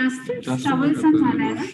जास्त ट्रबलसम झालाय ना.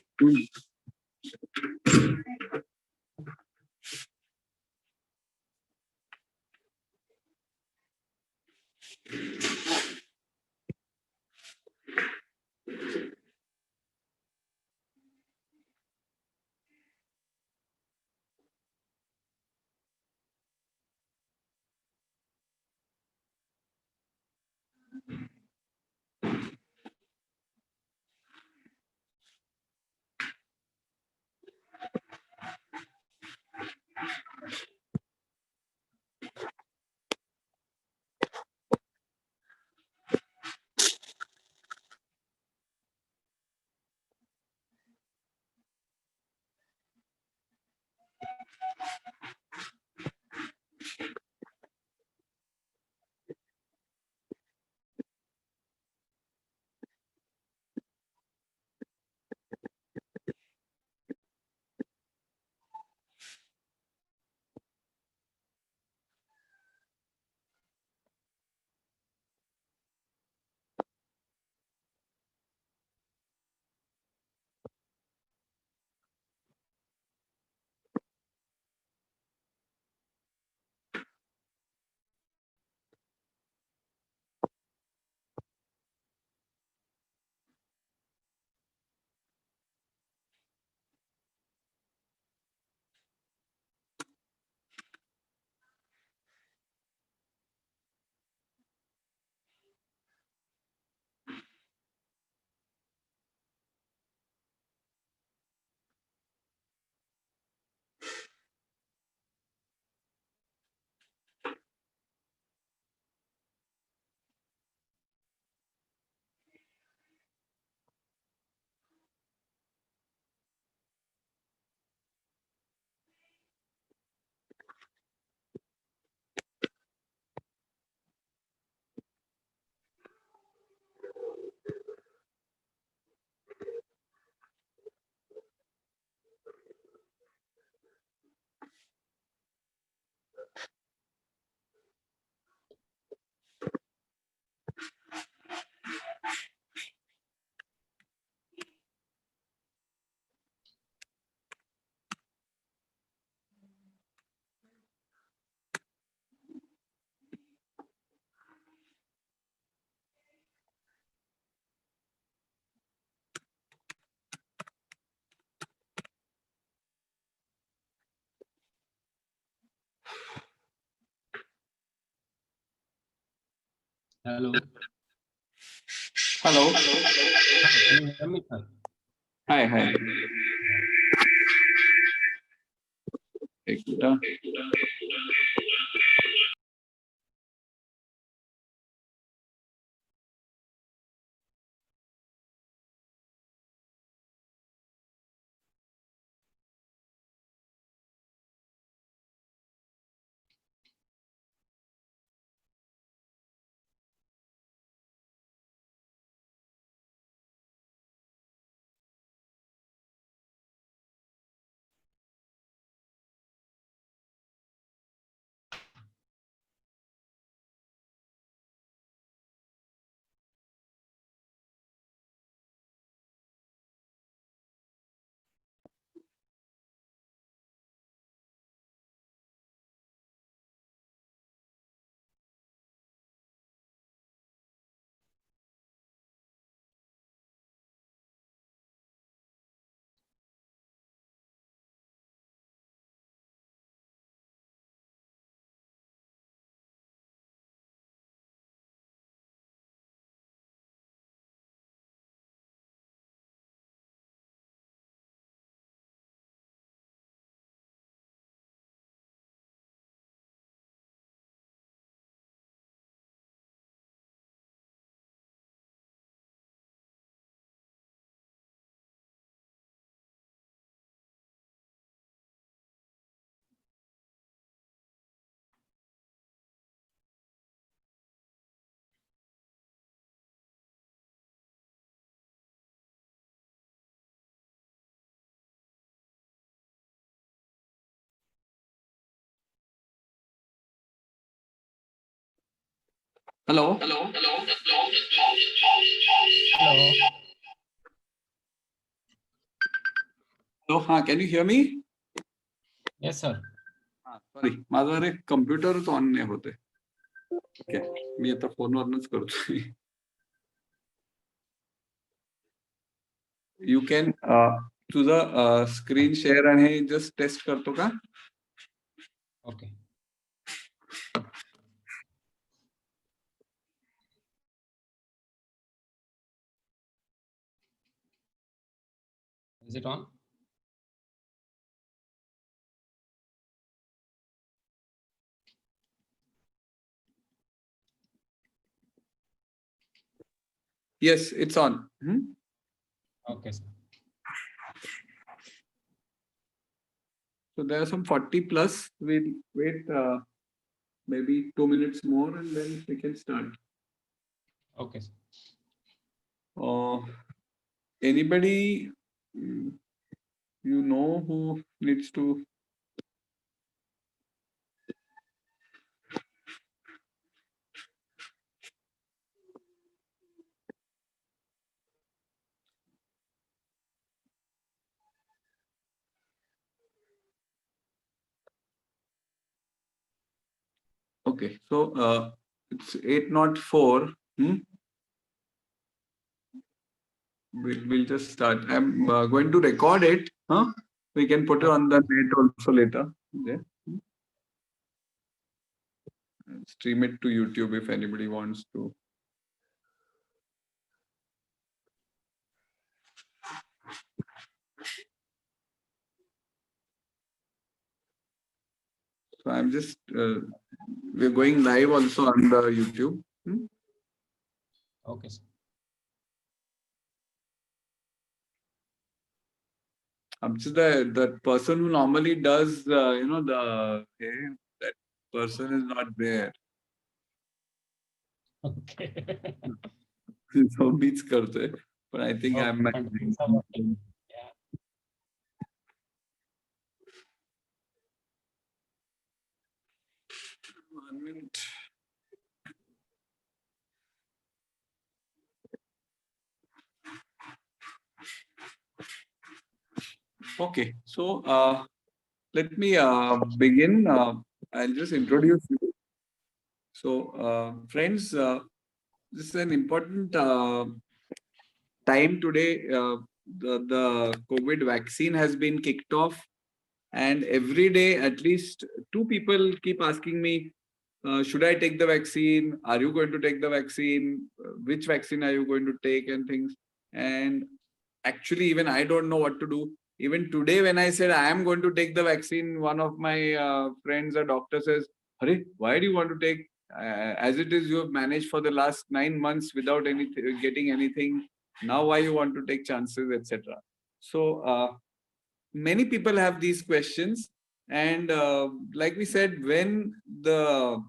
Hello. Hello. Can you hear me, sir? Hi, hi. एक minute. Hello. Hello. So, can you hear me? Yes, sir. Sorry, माझा रे कम्प्युटरच on नाही होते. ओके, मी आता फोनवरनच करतोय. You can तुझं स्क्रीन शेअर आणि हे जस्ट टेस्ट करतो का? Okay. Is it on? Yes, it's on. Okay, sir. So there are some 40 plus. We'll wait maybe 2 minutes more and then we can start. Okay, sir. Anybody you know who needs to? Okay, so it's 8:04. We'll just start. I'm going to record it. We can put it on the net also later. Okay. Stream it to YouTube if anybody wants to. So I'm just we're going live also on the YouTube. Okay, sir. The person who normally does that person is not there. Okay. So meets करतोय, but I think I'm managing. Yeah. One minute. Okay, so let me begin. I'll just introduce you. So, friends, this is an important time today. The COVID vaccine has been kicked off, and every day at least 2 people keep asking me, should I take the vaccine? Are you going to take the vaccine? Which vaccine are you going to take and things? And actually, even I don't know what to do. Even today, when I said I am going to take the vaccine, one of my friends, a doctor, says, "Hare, why do you want to take? As it is, you have managed for the last 9 months without getting anything. Now, why you want to take chances, etc." So many people have these questions, and like we said, when the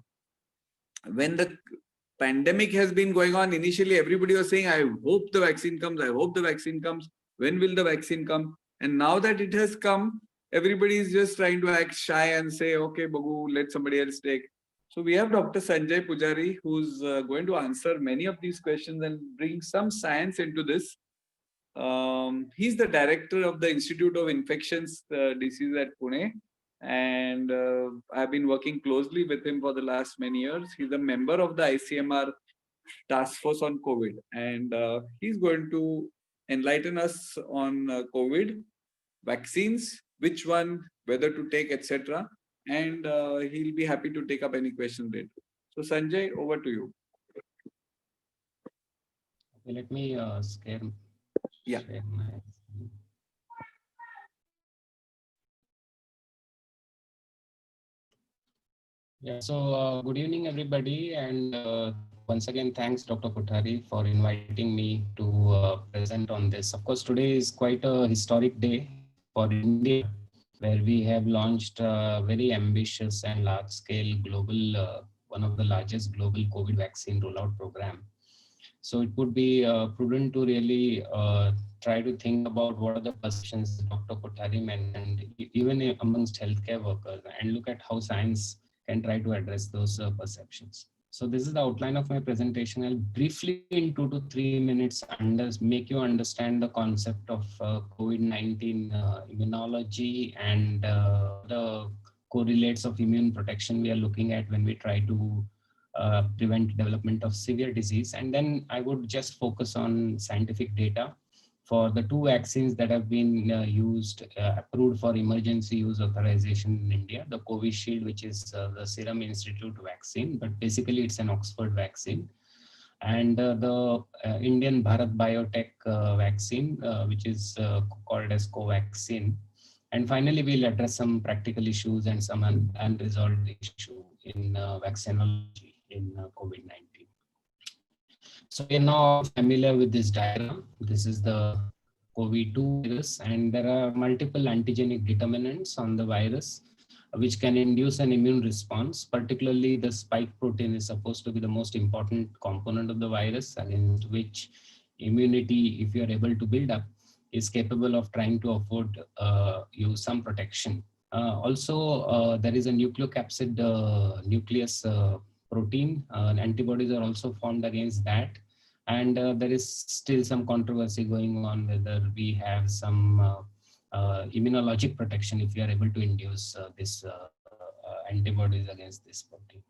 pandemic has been going on, initially everybody was saying, I hope the vaccine comes, I hope the vaccine comes, when will the vaccine come? And now that it has come, everybody is just trying to act shy and say, okay, Bagu, let somebody else take. So we have Dr. Sanjay Pujari, who's going to answer many of these questions and bring some science into this. He's the director of the Institute of Infections Disease at Pune, and I've been working closely with him for the last many years. He's a member of the ICMR task force on COVID, and he's going to enlighten us on COVID vaccines, which one, whether to take, etc. And he'll be happy to take up any question later. So Sanjay, over to you. Okay, let me share my screen. Yeah, so good evening, everybody. And once again, thanks, Dr. Kothari, for inviting me to present on this. Of course, today is quite a historic day for India, where we have launched a very ambitious and large-scale global, one of the largest global COVID vaccine rollout program. So it would be prudent to really try to think about what are the perceptions Dr. Kothari mentioned, even amongst healthcare workers, and look at how science can try to address those perceptions. So this is the outline of my presentation. I'll briefly in 2 to 3 minutes make you understand the concept of COVID-19 immunology and the correlates of immune protection we are looking at when we try to prevent development of severe disease. And then I would just focus on scientific data for the 2 vaccines that have been approved for emergency use authorization in India, the Covishield, which is the Serum Institute vaccine, but basically it's an Oxford vaccine, and the Indian Bharat Biotech vaccine, which is called as Covaxin. And finally, we'll address some practical issues and some unresolved issue in vaccinology in COVID-19. So we are now familiar with this diagram. This is the COVID-2 virus, and there are multiple antigenic determinants on the virus which can induce an immune response. Particularly the spike protein is supposed to be the most important component of the virus, against which immunity, if you are able to build up, is capable of trying to afford you some protection. Also, there is a nucleocapsid nucleus protein, antibodies are also formed against that. And there is still some controversy going on whether we have some immunologic protection if we are able to induce this antibodies against this protein.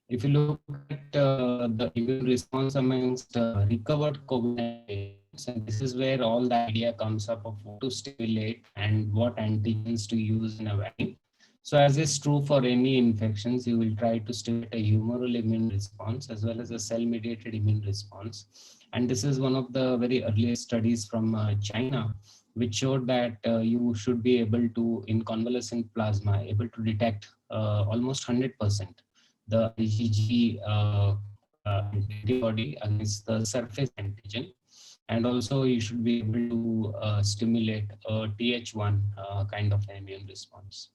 If you look at the immune response amongst recovered COVID patients, and this is where all the idea comes up of what to stimulate and what antigens to use in a vaccine. So as is true for any infections, you will try to stimulate a humoral immune response as well as a cell-mediated immune response. And this is one of the very earliest studies from China, which showed that you should be able to, in convalescent plasma, able to detect almost 100% the IgG antibody against the surface antigen. And also you should be able to stimulate a Th1 kind of immune response.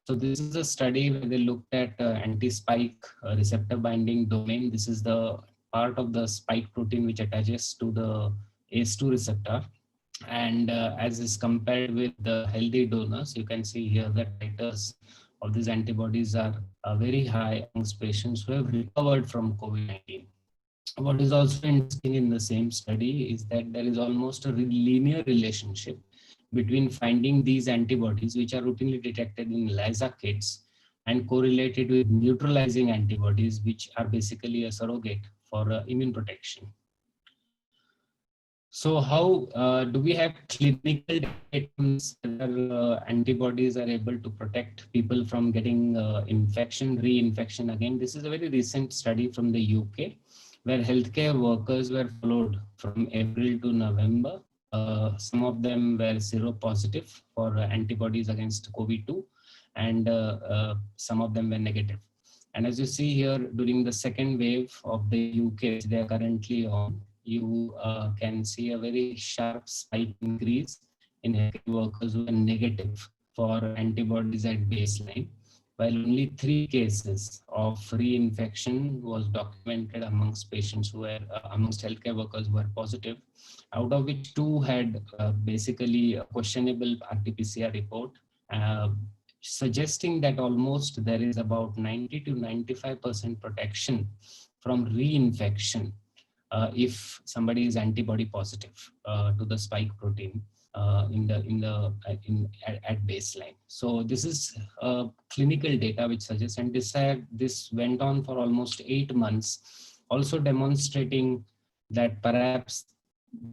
So this is a study where they looked at anti-spike receptor binding domain. This is the part of the spike protein which attaches to the ACE2 receptor. And as is compared with the healthy donors, you can see here that titers of these antibodies are very high amongst patients who have recovered from COVID-19. What is also interesting in the same study is that there is almost a linear relationship between finding these antibodies, which are routinely detected in ELISA kits, and correlated with neutralizing antibodies, which are basically a surrogate for immune protection. So how do we have clinical data whether antibodies are able to protect people from getting infection, reinfection again? This is a very recent study from the UK, where healthcare workers were followed from April to November. Some of them were seropositive for antibodies against COVID-2, and some of them were negative. And as you see here, during the second wave of the UK, they are currently on, you can see a very sharp spike increase in healthcare workers who are negative for antibodies at baseline, while only 3 cases of reinfection was documented amongst patients who were, amongst healthcare workers who were positive, out of which 2 had basically a questionable RT-PCR report, suggesting that almost there is about 90 to 95% protection from reinfection if somebody is antibody positive to the spike protein at baseline. So this is clinical data which suggests, and this went on for almost 8 months, also demonstrating that perhaps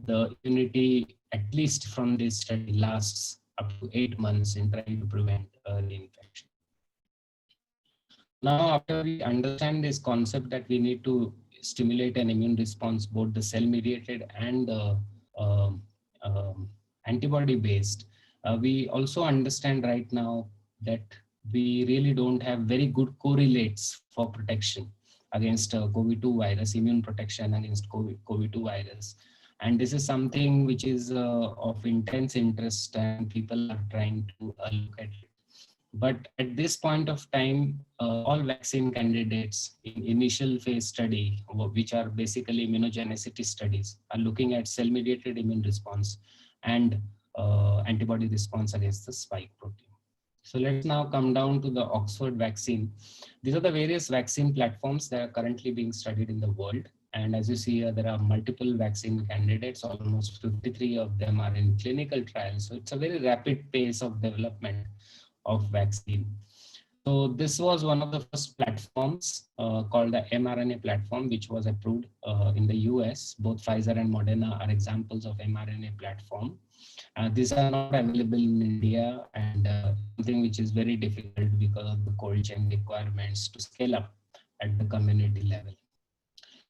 the immunity, at least from this study, lasts up to 8 months in trying to prevent reinfection. Now, after we understand this concept that we need to stimulate an immune response, both the cell-mediated and the antibody-based, we also understand right now that we really don't have very good correlates for protection against COVID-2 virus, immune protection against COVID-2 virus. And this is something which is of intense interest, and people are trying to look at it. But at this point of time, all vaccine candidates in initial phase study, which are basically immunogenicity studies, are looking at cell-mediated immune response and antibody response against the spike protein. So let's now come down to the Oxford vaccine. These are the various vaccine platforms that are currently being studied in the world. And as you see here, there are multiple vaccine candidates. Almost 53 of them are in clinical trials. So it's a very rapid pace of development of vaccine. So this was one of the first platforms called the mRNA platform, which was approved in the US. Both Pfizer and Moderna are examples of mRNA platform. These are not available in India, and something which is very difficult because of the cold chain requirements to scale up at the community level.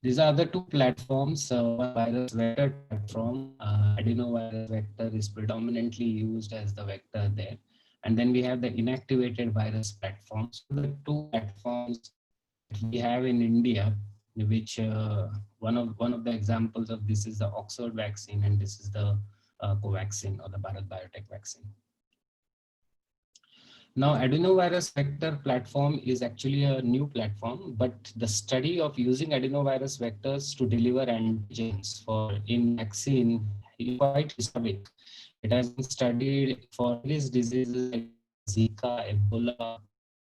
These are the two platforms. One virus vector platform, adenovirus vector is predominantly used as the vector there. And then we have the inactivated virus platforms. So the two platforms we have in India, which one of the examples of this is the Oxford vaccine, and this is the Covaxin or the Bharat Biotech vaccine. Now, adenovirus vector platform is actually a new platform, but the study of using adenovirus vectors to deliver antigens in vaccine is quite historic. It has been studied for various diseases like Zika, Ebola,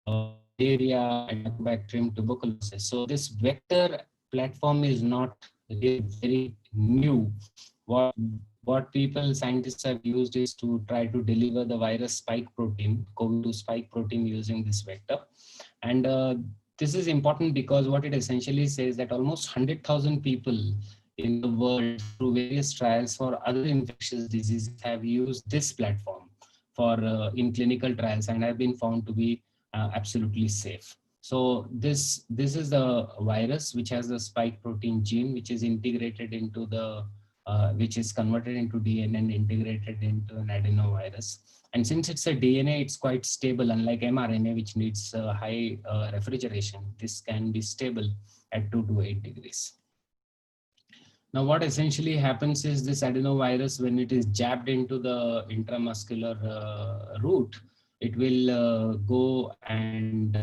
malaria, Enterobacterium tuberculosis. So this vector platform is not really very new. What scientists have used is to try to deliver the virus spike protein, COVID-2 spike protein using this vector. And this is important because what it essentially says that almost 100,000 people in the world through various trials for other infectious diseases have used this platform for in clinical trials and have been found to be absolutely safe. So this is the virus which has the spike protein gene, which is integrated into the which is converted into DNA and integrated into an adenovirus. And since it's a DNA, it's quite stable, unlike mRNA, which needs high refrigeration. This can be stable at 2 to 8 degrees. Now, what essentially happens is this adenovirus, when it is jabbed into the intramuscular route, it will go and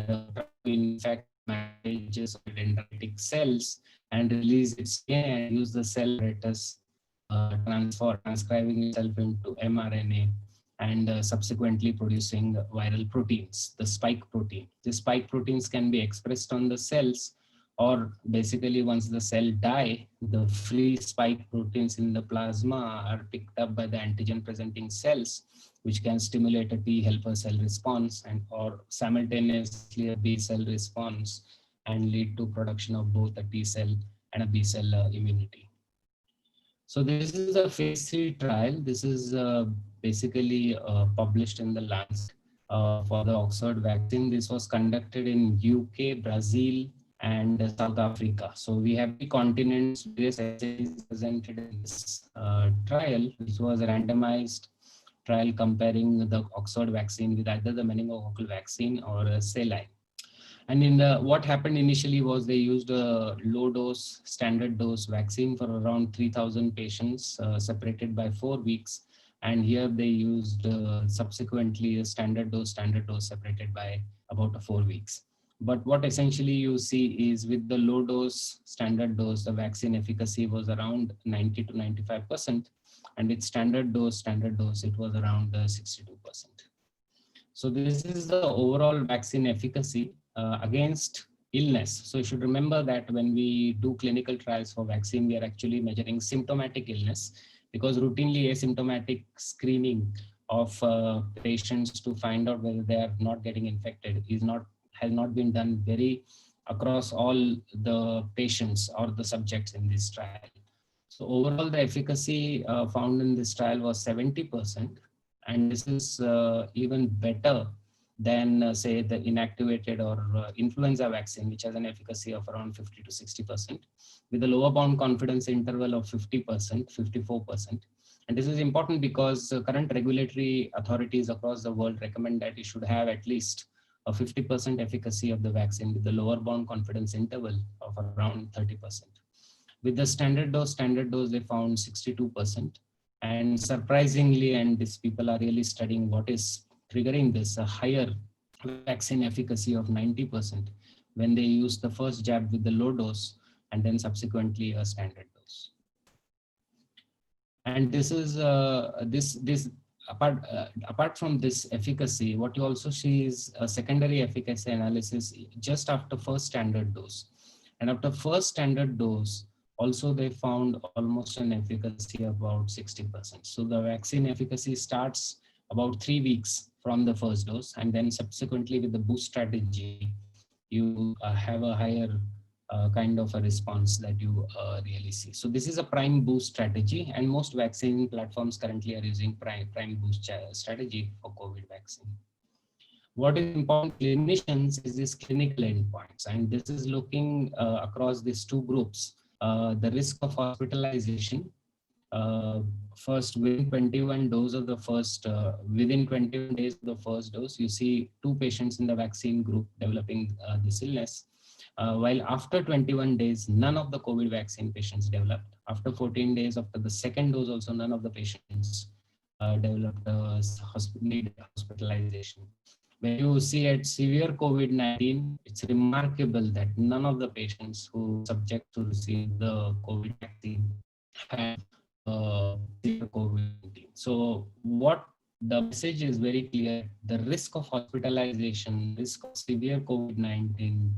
infect macrophages or dendritic cells and release its DNA and use the cell apparatus transcribing itself into mRNA and subsequently producing viral proteins, the spike protein. The spike proteins can be expressed on the cells, or basically once the cell die, the free spike proteins in the plasma are picked up by the antigen presenting cells, which can stimulate a T helper cell response or simultaneously a B cell response and lead to production of both a T cell and a B cell immunity. So this is a phase 3 trial. This is basically published in the Lancet for the Oxford vaccine. This was conducted in UK, Brazil, and South Africa. So we have the continents, various essays presented in this trial, which was a randomized trial comparing the Oxford vaccine with either the meningococcal vaccine or a saline. And in what happened initially was they used a low dose, standard dose vaccine for around 3,000 patients separated by 4 weeks. And here they used subsequently a standard dose separated by about 4 weeks. But what essentially you see is with the low dose, standard dose, the vaccine efficacy was around 90 to 95%. And with standard dose, it was around 62%. So this is the overall vaccine efficacy against illness. So you should remember that when we do clinical trials for vaccine, we are actually measuring symptomatic illness, because routinely asymptomatic screening of patients to find out whether they are not getting infected has not been done very across all the patients or the subjects in this trial. So overall, the efficacy found in this trial was 70%, and this is even better than say the inactivated or influenza vaccine, which has an efficacy of around 50 to 60%, with a lower bound confidence interval of 50%, 54%. And this is important because current regulatory authorities across the world recommend that you should have at least a 50% efficacy of the vaccine with the lower bound confidence interval of around 30%. With the standard dose, they found 62%. And surprisingly, and these people are really studying what is triggering this, a higher vaccine efficacy of 90% when they use the first jab with the low dose and then subsequently a standard dose. And this is apart from this efficacy, what you also see is a secondary efficacy analysis just after first standard dose. And after first standard dose, also they found almost an efficacy about 60%. So the vaccine efficacy starts about 3 weeks from the first dose, and then subsequently with the boost strategy, you have a higher kind of a response that you really see. So this is a prime boost strategy, and most vaccine platforms currently are using prime boost strategy for COVID vaccine. What is important to clinicians is this clinical endpoints, and this is looking across these two groups. The risk of hospitalization, first within 21 dose of the first, within 21 days of the first dose, you see 2 patients in the vaccine group developing this illness. While after 21 days, none of the COVID vaccine patients developed. After 14 days after the second dose, also none of the patients developed need hospitalization. When you see at severe COVID-19, it's remarkable that none of the patients who subject to receive the COVID vaccine had severe COVID-19. So what the message is very clear: the risk of hospitalization, risk of severe COVID-19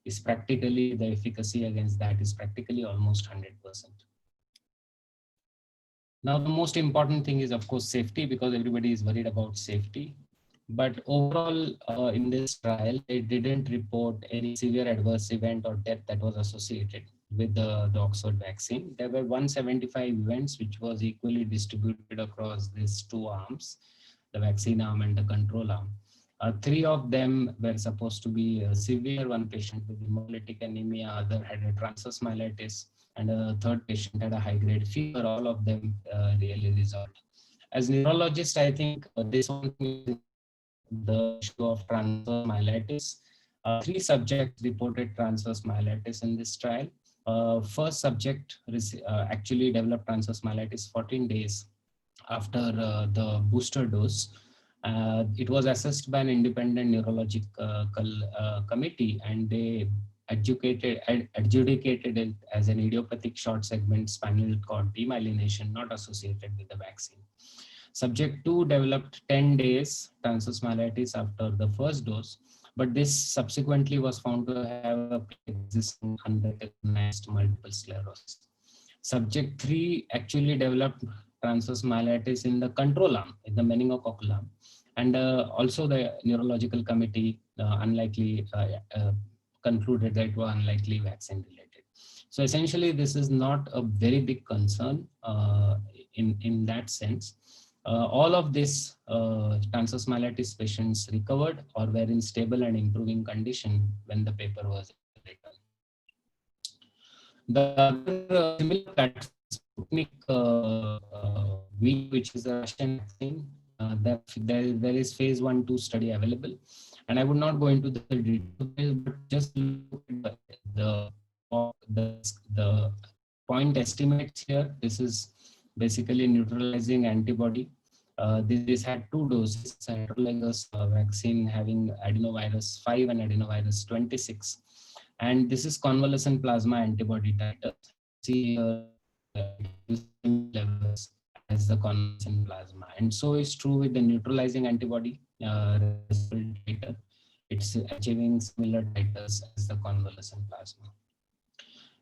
is practically, the efficacy against that is practically almost 100%. Now, the most important thing is, of course, safety, because everybody is worried about safety. But overall, in this trial, they didn't report any severe adverse event or death that was associated with the Oxford vaccine. There were 175 events, which was equally distributed across these 2 arms, the vaccine arm and the control arm. 3 of them were supposed to be severe. 1 patient with hemolytic anemia, other had a transverse myelitis, and a 3rd patient had a high-grade fever. All of them really resolved. As neurologist, I think this one is the issue of transverse myelitis. 3 subjects reported transverse myelitis in this trial. First subject actually developed transverse myelitis 14 days after the booster dose. It was assessed by an independent neurological committee, and they adjudicated it as an idiopathic short segment spinal cord demyelination not associated with the vaccine. Subject 2 developed 10 days transverse myelitis after the first dose, but this subsequently was found to have a pre-existing unrecognized multiple sclerosis. Subject 3 actually developed transverse myelitis in the control arm, in the meningococcal arm, and also the neurological committee concluded that it was unlikely vaccine related. So essentially, this is not a very big concern in that sense. All of this transverse myelitis patients recovered or were in stable and improving condition when the paper was written. The other similar platform, Sputnik V, which is a Russian vaccine, there is phase 1-2 study available, and I would not go into the details, but just look at the point estimates here. This is basically neutralizing antibody. This had 2 doses, heterologous vaccine having adenovirus 5 and adenovirus 26. And this is convalescent plasma antibody titers. See levels as the convalescent plasma. And so is true with the neutralizing antibody titer. It's achieving similar titers as the convalescent plasma.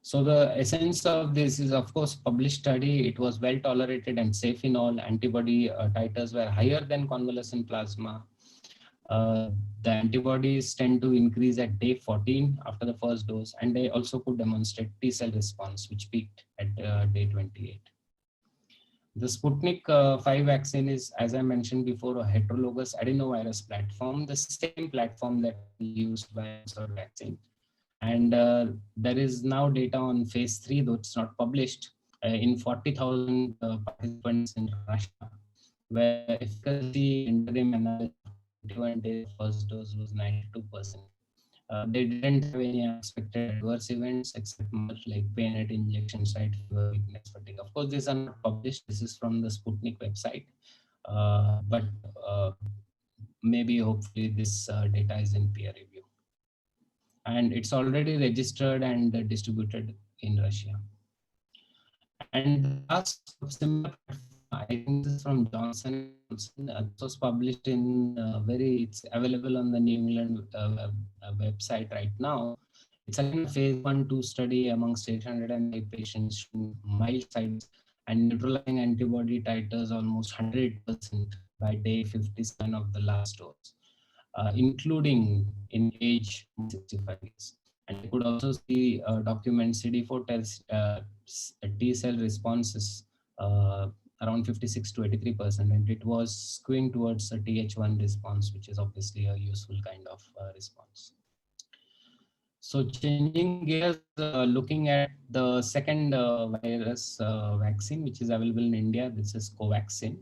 So the essence of this is, of course, published study. It was well tolerated and safe in all. Antibody titers were higher than convalescent plasma. The antibodies tend to increase at day 14 after the first dose, and they also could demonstrate T-cell response, which peaked at day 28. The Sputnik 5 vaccine is, as I mentioned before, a heterologous adenovirus platform, the same platform that we used by Oxford vaccine. And there is now data on phase 3, though it's not published, in 40,000 participants in Russia, where efficacy interim analysis 21 days first dose was 92%. They didn't have any unexpected adverse events except much like pain at injection site, fever, weakness, fatigue. Of course, these are not published. This is from the Sputnik website, but maybe hopefully this data is in peer review. And it's already registered and distributed in Russia. And last similar I think this is from Johnson. Johnson. This was published in it's available on the New England website right now. It's again a phase 1/2 study amongst 808 patients, mild sides and neutralizing antibody titers almost 100% by day 57 of the last dose, including in age 65 years. And you could also see document CD4 T cell responses around 56 to 83%, and it was skewing towards a Th1 response, which is obviously a useful kind of response. So changing gears, looking at the second virus vaccine, which is available in India, this is Covaxin.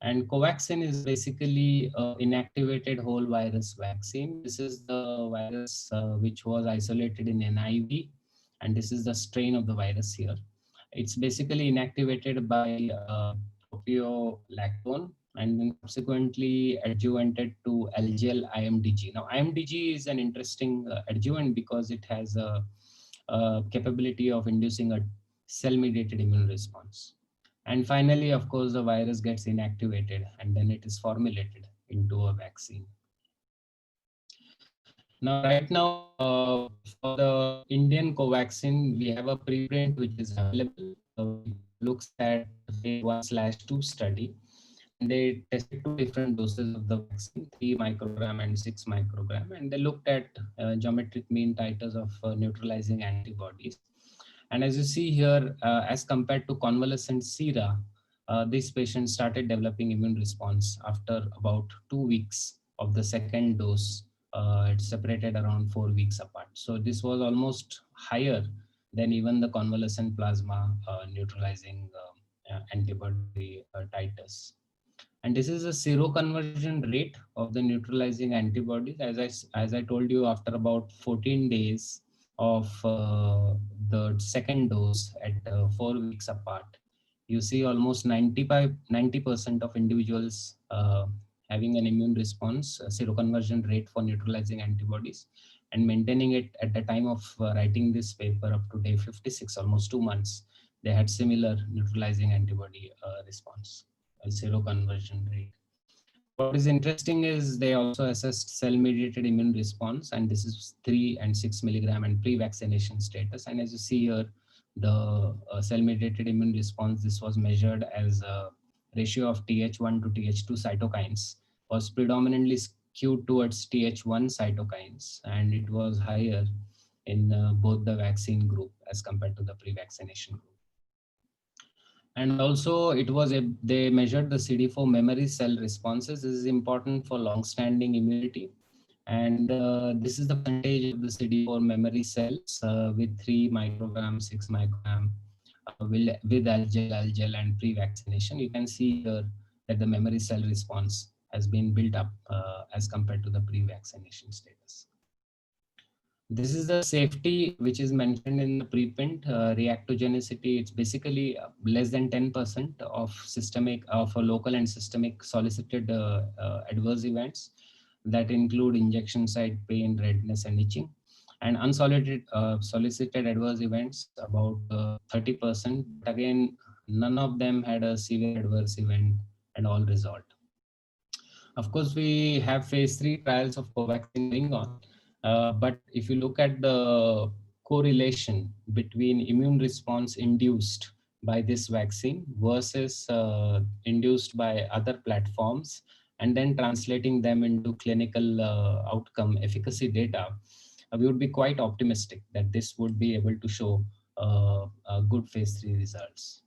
And Covaxin is basically inactivated whole virus vaccine. This is the virus which was isolated in NIV, and this is the strain of the virus here. It's basically inactivated by propiolactone and then subsequently adjuvanted to Algel IMDG. Now, IMDG is an interesting adjuvant because it has a capability of inducing a cell-mediated immune response. And finally, of course, the virus gets inactivated and then it is formulated into a vaccine. Now, right now, for the Indian Covaxin, we have a preprint which is available. Looks at phase 1/2 study. And they tested 2 different doses of the vaccine, 3 microgram and 6 microgram, and they looked at geometric mean titers of neutralizing antibodies. And as you see here, as compared to convalescent sera, these patients started developing immune response after about 2 weeks of the second dose. It's separated around 4 weeks apart. So this was almost higher than even the convalescent plasma neutralizing antibody titers. And this is a seroconversion rate of the neutralizing antibodies. As I told you, after about 14 days of the second dose at 4 weeks apart, you see almost 90% of individuals having an immune response, seroconversion rate for neutralizing antibodies, and maintaining it at the time of writing this paper up to day 56, almost 2 months, they had similar neutralizing antibody response, seroconversion rate. What is interesting is they also assessed cell-mediated immune response, and this is 3 and 6 milligram and pre-vaccination status. And as you see here, the cell-mediated immune response, this was measured as a ratio of Th1 to Th2 cytokines, was predominantly skewed towards Th1 cytokines, and it was higher in both the vaccine group as compared to the pre-vaccination group. And also they measured the CD4 memory cell responses. This is important for long-standing immunity. And this is the percentage of the CD4 memory cells with 3 microgram, 6 microgram, with Algel and pre-vaccination. You can see here that the memory cell response has been built up as compared to the pre-vaccination status. This is the safety which is mentioned in the preprint. Reactogenicity, it's basically less than 10% of a local and systemic solicited adverse events that include injection site pain, redness, and itching. And solicited adverse events, about 30%. But again, none of them had a severe adverse event and all resolved. Of course, we have phase 3 trials of Covaxin going on. But if you look at the correlation between immune response induced by this vaccine versus induced by other platforms, and then translating them into clinical outcome efficacy data, we would be quite optimistic that this would be able to show good phase 3 results.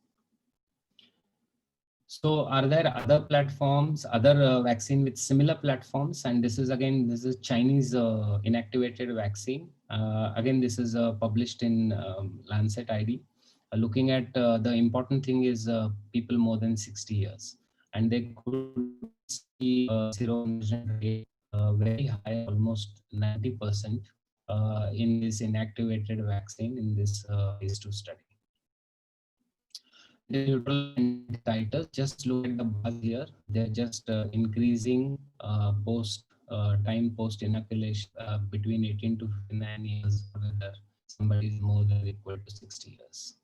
So are there other platforms, other vaccine with similar platforms? And this is Chinese inactivated vaccine. Again, this is published in Lancet ID. Looking at the important thing is people more than 60 years. And they could see seroconversion rate very high, almost 90% in this inactivated vaccine in this phase 2 study. The neutral titers, just look at the bars here. They're just increasing time post inoculation between 18 to 59 years, whether somebody is more than or equal to 60 years.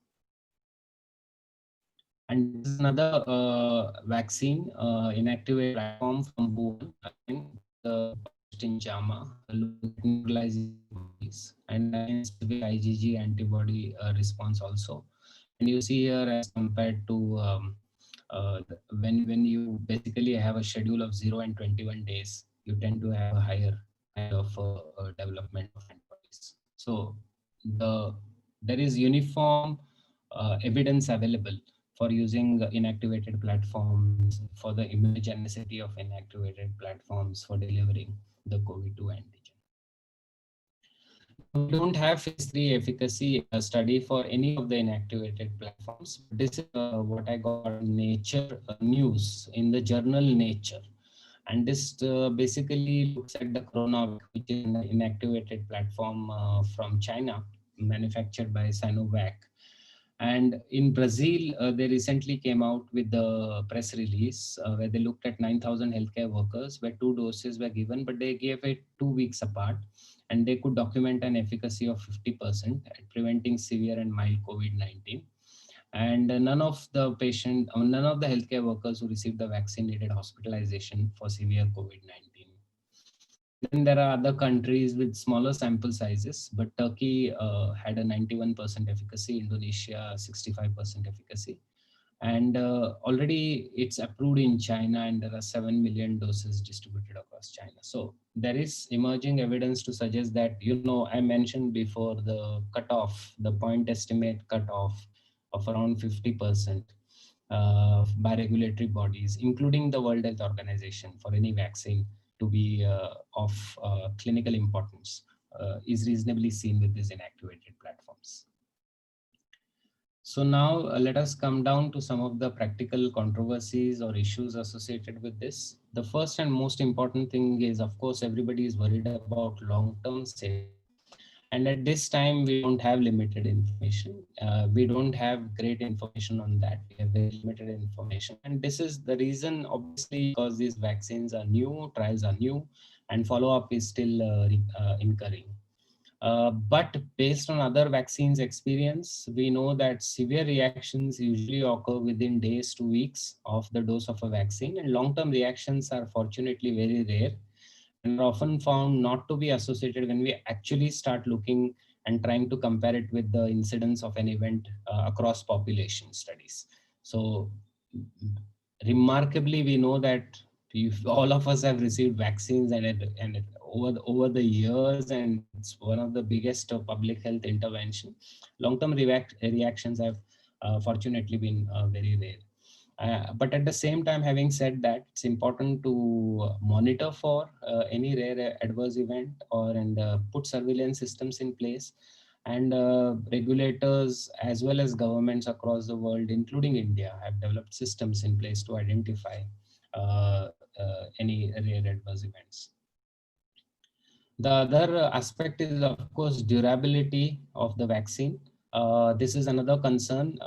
And this is another vaccine inactivated platform from Wuhan, again, published in JAMA, looking at neutralizing bodies and again specific IgG antibody response also. And you see here as compared to when you basically have a schedule of 0 and 21 days, you tend to have a higher kind of development of antibodies. So there is uniform evidence available for using inactivated platforms, for the immunogenicity of inactivated platforms for delivering the COVID-2 antigen. We don't have phase 3 efficacy study for any of the inactivated platforms. This is what I got Nature news in the journal Nature. And this basically looks at the CoronaVac, which is an inactivated platform from China, manufactured by Sinovac. And in Brazil, they recently came out with the press release where they looked at 9,000 healthcare workers where 2 doses were given, but they gave it 2 weeks apart. And they could document an efficacy of 50% at preventing severe and mild COVID-19. And none of the healthcare workers who received the vaccine needed hospitalization for severe COVID-19. Then there are other countries with smaller sample sizes, but Turkey had a 91% efficacy, Indonesia 65% efficacy. And already it's approved in China, and there are 7 million doses distributed across China. So there is emerging evidence to suggest that, I mentioned before the cutoff, the point estimate cutoff of around 50% by regulatory bodies, including the World Health Organization, for any vaccine to be of clinical importance is reasonably seen with these inactivated platforms. So now let us come down to some of the practical controversies or issues associated with this. The first and most important thing is, of course, everybody is worried about long-term safety. And at this time, we don't have limited information. We don't have great information on that. We have very limited information. And this is the reason, obviously, because these vaccines are new, trials are new, and follow-up is still incurring. But based on other vaccines experience, we know that severe reactions usually occur within days to weeks of the dose of a vaccine, and long-term reactions are fortunately very rare and are often found not to be associated when we actually start looking and trying to compare it with the incidence of an event across population studies. So remarkably, we know that if all of us have received vaccines and over the years, and it's one of the biggest public health intervention, long-term reactions have fortunately been very rare. But at the same time, having said that, it's important to monitor for any rare adverse event and put surveillance systems in place. And regulators as well as governments across the world, including India, have developed systems in place to identify any rare adverse events. The other aspect is, of course, durability of the vaccine. This is another concern.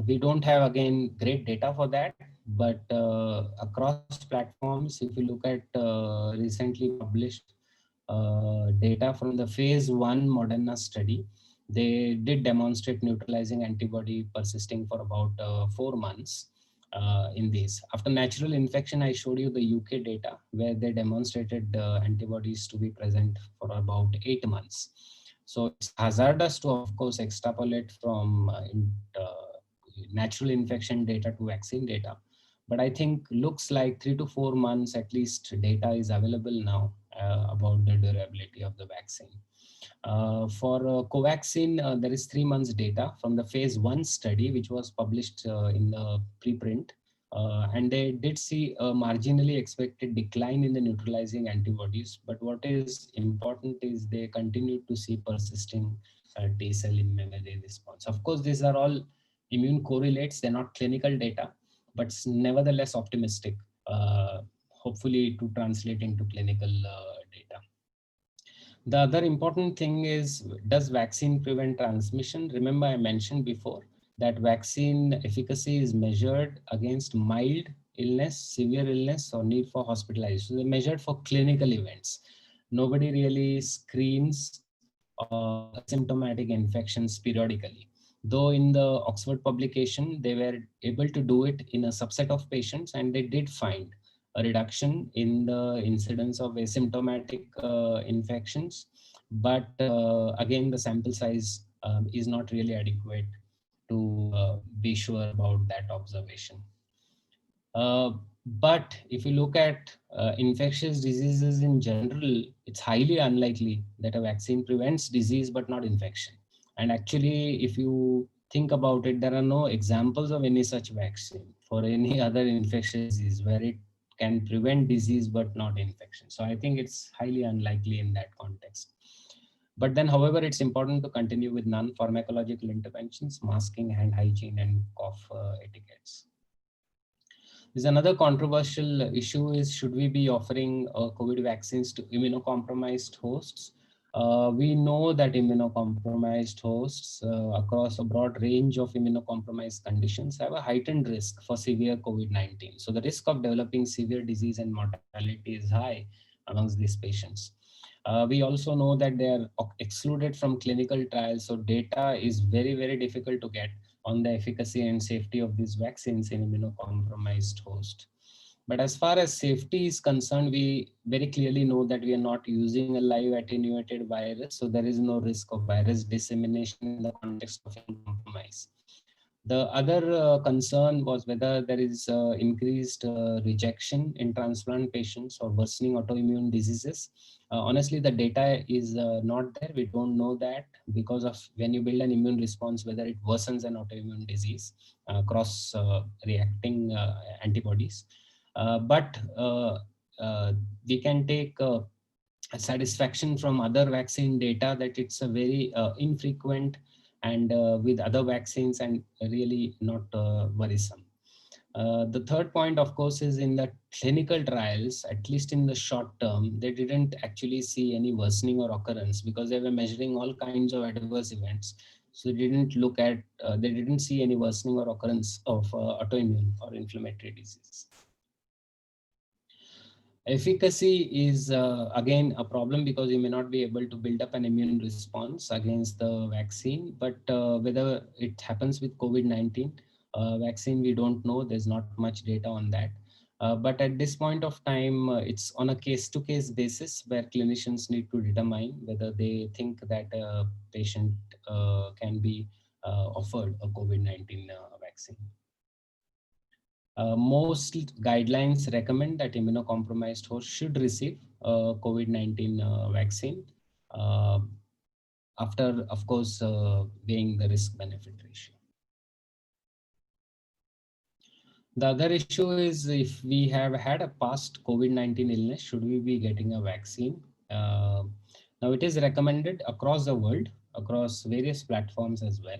We don't have, again, great data for that, but across platforms, if you look at recently published data from the phase 1 Moderna study, they did demonstrate neutralizing antibody persisting for about 4 months. In these. After natural infection, I showed you the UK data where they demonstrated antibodies to be present for about 8 months. So it's hazardous to, of course, extrapolate from natural infection data to vaccine data. But I think looks like 3 to 4 months at least data is available now about the durability of the vaccine. For Covaxin, there is 3 months data from the phase 1 study, which was published in the preprint. And they did see a marginally expected decline in the neutralizing antibodies. But what is important is they continue to see persisting T-cell memory response. Of course, these are all immune correlates. They're not clinical data, but nevertheless optimistic, hopefully to translate into clinical data. The other important thing is, does vaccine prevent transmission? Remember, I mentioned before that vaccine efficacy is measured against mild illness, severe illness, or need for hospitalization. So they're measured for clinical events. Nobody really screens asymptomatic infections periodically. Though in the Oxford publication, they were able to do it in a subset of patients, and they did find a reduction in the incidence of asymptomatic infections. But again, the sample size is not really adequate to be sure about that observation. But if you look at infectious diseases in general, it's highly unlikely that a vaccine prevents disease but not infection. And actually, if you think about it, there are no examples of any such vaccine for any other infectious disease where it can prevent disease but not infection. So I think it's highly unlikely in that context. But then, however, it's important to continue with non-pharmacological interventions, masking, hand hygiene, and cough etiquettes. There's another controversial issue is, should we be offering COVID vaccines to immunocompromised hosts? We know that immunocompromised hosts across a broad range of immunocompromised conditions have a heightened risk for severe COVID-19. So the risk of developing severe disease and mortality is high amongst these patients. We also know that they are excluded from clinical trials, so data is very, very difficult to get on the efficacy and safety of these vaccines in immunocompromised host. But as far as safety is concerned, we very clearly know that we are not using a live attenuated virus, so there is no risk of virus dissemination in the context of compromise. The other concern was whether there is increased rejection in transplant patients or worsening autoimmune diseases. Honestly, the data is not there. We don't know that, because of when you build an immune response, whether it worsens an autoimmune disease, cross reacting antibodies. But we can take satisfaction from other vaccine data that it's a very infrequent and with other vaccines, and really not worrisome. The third point, of course, is in the clinical trials, at least in the short term, they didn't actually see any worsening or occurrence because they were measuring all kinds of adverse events. So they didn't look at, they didn't see any worsening or occurrence of autoimmune or inflammatory disease. Efficacy is again a problem because you may not be able to build up an immune response against the vaccine, but whether it happens with COVID-19 vaccine, we don't know. There's not much data on that. But at this point of time, it's on a case-to-case basis where clinicians need to determine whether they think that a patient can be offered a COVID-19 vaccine. Most guidelines recommend that immunocompromised hosts should receive COVID-19 vaccine after, of course, weighing the risk-benefit ratio. The other issue is, if we have had a past COVID-19 illness, should we be getting a vaccine? Now, it is recommended across the world, across various platforms as well.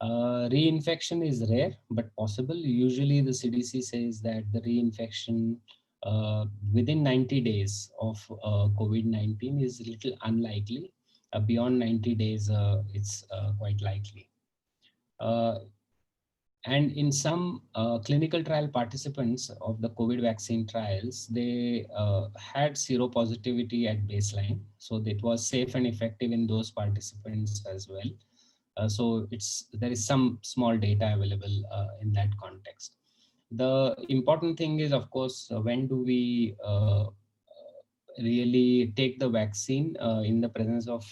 Reinfection is rare but possible. Usually the CDC says that the reinfection within 90 days of COVID-19 is a little unlikely. Beyond 90 days, it's quite likely. And in some clinical trial participants of the COVID vaccine trials, they had seropositivity at baseline. So it was safe and effective in those participants as well. So there is some small data available in that context. The important thing is, of course, when do we really take the vaccine in the presence of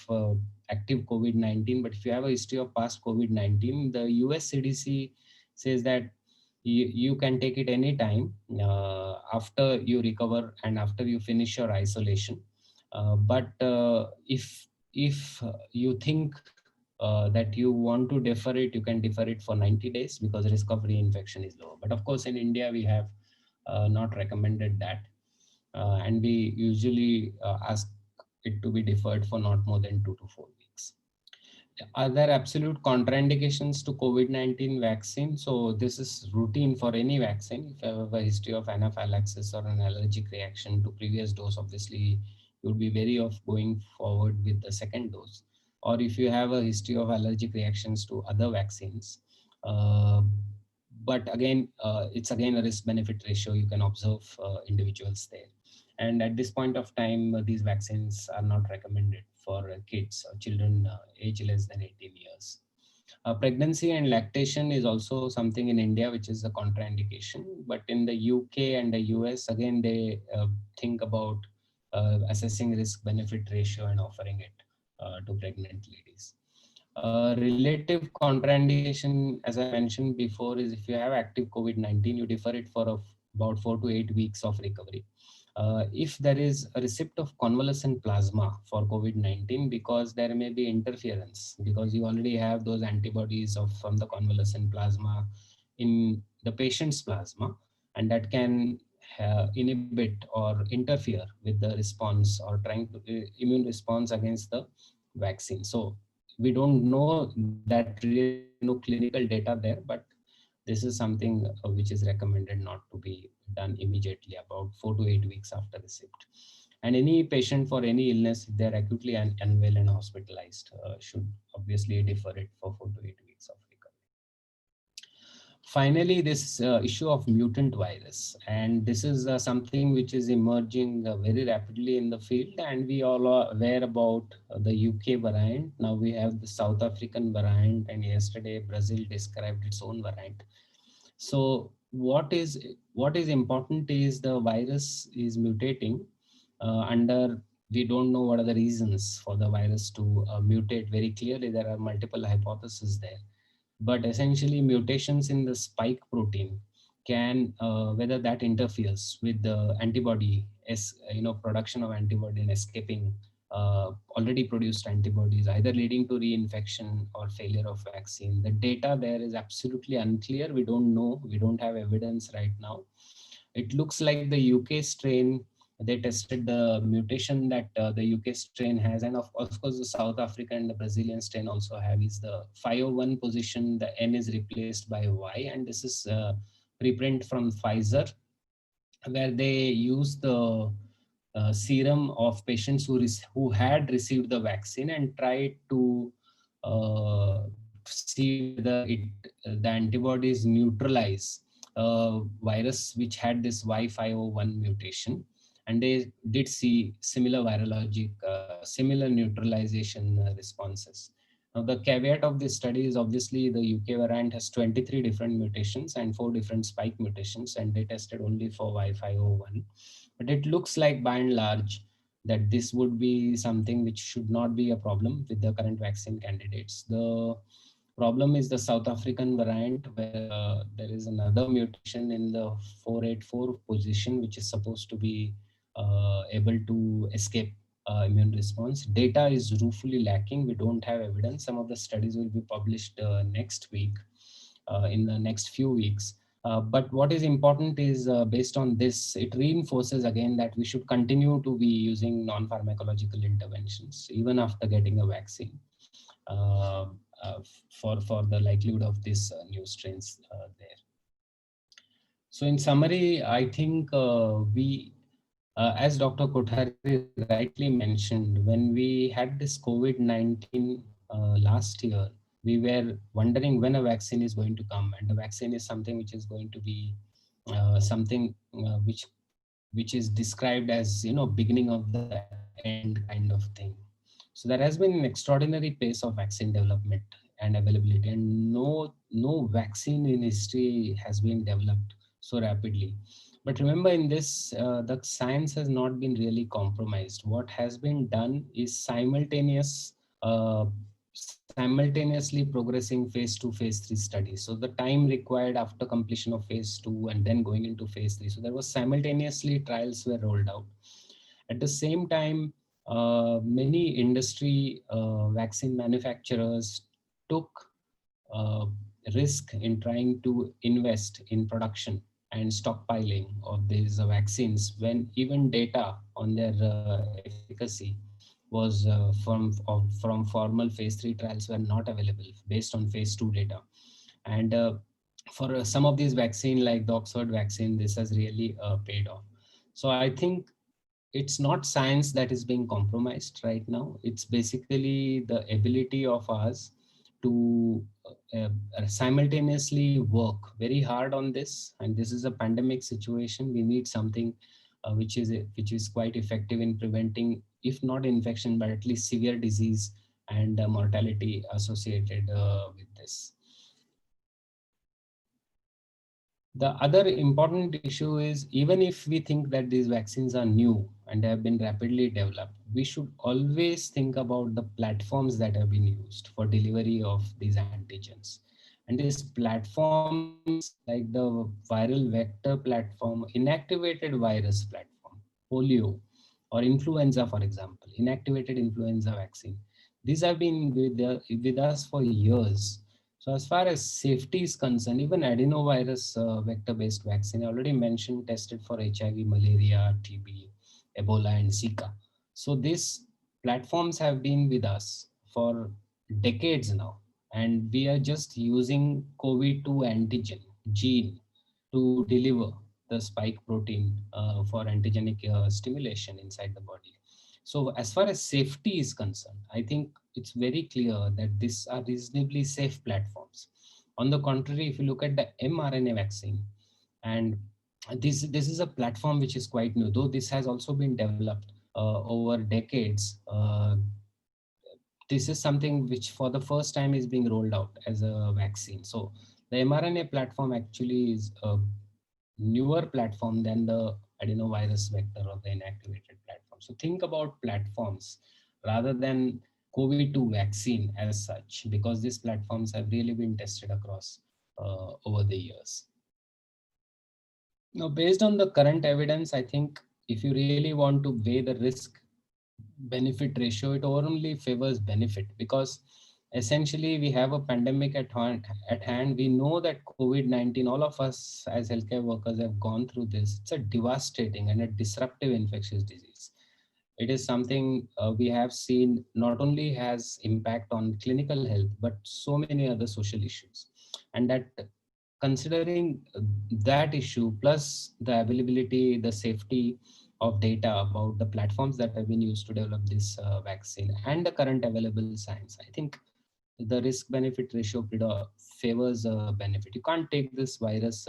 active COVID-19? But if you have a history of past COVID-19, the US CDC says that you can take it anytime after you recover and after you finish your isolation. But if you think that you want to defer it, you can defer it for 90 days because risk of reinfection is low. But of course, in India, we have not recommended that. And we usually ask it to be deferred for not more than 2 to 4 weeks. Are there absolute contraindications to COVID-19 vaccine? So this is routine for any vaccine. If you have a history of anaphylaxis or an allergic reaction to previous dose, obviously you would be wary of going forward with the second dose. Or if you have a history of allergic reactions to other vaccines. But again, it's again a risk-benefit ratio. You can observe individuals there. And at this point of time, these vaccines are not recommended for kids or children age less than 18 years. Pregnancy and lactation is also something in India, which is a contraindication. But in the UK and the US, again, they think about assessing risk-benefit ratio and offering it to pregnant ladies. Relative contraindication, as I mentioned before, is if you have active COVID-19, you defer it for about 4 to 8 weeks of recovery. If there is a receipt of convalescent plasma for COVID-19, because there may be interference, because you already have those antibodies from the convalescent plasma in the patient's plasma, and that can inhibit or interfere with the response or trying to immune response against the vaccine. So we don't know that really no clinical data there, but this is something which is recommended not to be done immediately, about 4 to 8 weeks after receipt. And any patient for any illness, if they're acutely unwell and hospitalized, should obviously defer it for 4 to 8 weeks of recovery. Finally, this issue of mutant virus, and this is something which is emerging very rapidly in the field, and we all are aware about the UK variant. Now we have the South African variant, and yesterday Brazil described its own variant. So what is important is the virus is mutating we don't know what are the reasons for the virus to mutate very clearly. There are multiple hypotheses there. But essentially mutations in the spike protein can, whether that interferes with the antibody, production of antibody and escaping already produced antibodies, either leading to reinfection or failure of vaccine. The data there is absolutely unclear. We don't know. We don't have evidence right now. It looks like the UK strain, they tested the mutation that the UK strain has, and of course the South African and the Brazilian strain also have, is the 501 position, the N is replaced by Y, and this is preprint from Pfizer, where they use the serum of patients who had received the vaccine and tried to see whether the antibodies neutralize virus which had this Y501 mutation. And they did see similar virologic, similar neutralization responses. Now, the caveat of this study is obviously the UK variant has 23 different mutations and 4 different spike mutations, and they tested only for Y501. But it looks like by and large that this would be something which should not be a problem with the current vaccine candidates. The problem is the South African variant, where there is another mutation in the 484 position, which is supposed to be able to escape immune response. Data is ruefully lacking. We don't have evidence. Some of the studies will be published next week, in the next few weeks. But what is important is based on this, it reinforces again that we should continue to be using non-pharmacological interventions even after getting a vaccine for the likelihood of these new strains there. So in summary, I think as Dr. Kothari rightly mentioned, when we had this COVID-19 last year, we were wondering when a vaccine is going to come, and the vaccine is something which is going to be something which is described as, beginning of the end kind of thing. So there has been an extraordinary pace of vaccine development and availability, and no vaccine in history has been developed so rapidly. But remember, in this, the science has not been really compromised. What has been done is simultaneously progressing phase 2, phase 3 studies. So the time required after completion of phase 2 and then going into phase 3. So there was simultaneously trials were rolled out. At the same time, many industry vaccine manufacturers took risk in trying to invest in production and stockpiling of these vaccines, when even data on their efficacy was from formal phase 3 trials were not available based on phase 2 data. And for some of these vaccine, like the Oxford vaccine, this has really paid off. So I think it's not science that is being compromised right now. It's basically the ability of us to simultaneously work very hard on this. And this is a pandemic situation. We need something which is quite effective in preventing, if not infection, but at least severe disease and mortality associated with this. The other important issue is, even if we think that these vaccines are new and have been rapidly developed, we should always think about the platforms that have been used for delivery of these antigens. And these platforms like the viral vector platform, inactivated virus platform, polio, or influenza, for example, inactivated influenza vaccine. These have been with us for years. So as far as safety is concerned, even adenovirus vector-based vaccine, I already mentioned, tested for HIV, malaria, TB, Ebola, and Zika. So these platforms have been with us for decades now, and we are just using COVID-2 antigen gene to deliver the spike protein for antigenic stimulation inside the body. So as far as safety is concerned, I think it's very clear that these are reasonably safe platforms. On the contrary, if you look at the mRNA vaccine, and this is a platform which is quite new, though this has also been developed over decades. This is something which for the first time is being rolled out as a vaccine. So the mRNA platform actually is a newer platform than the adenovirus vector or the inactivated platform. So think about platforms rather than COVID-2 vaccine as such, because these platforms have really been tested across over the years. Now, based on the current evidence, I think if you really want to weigh the risk benefit ratio, it only favors benefit, because essentially we have a pandemic at hand. We know that COVID-19, all of us as healthcare workers have gone through this. It's a devastating and a disruptive infectious disease. It is something we have seen not only has impact on clinical health, but so many other social issues. And that, considering that issue, plus the availability, the safety of data about the platforms that have been used to develop this vaccine and the current available science, I think the risk benefit ratio favors benefit. You can't take this virus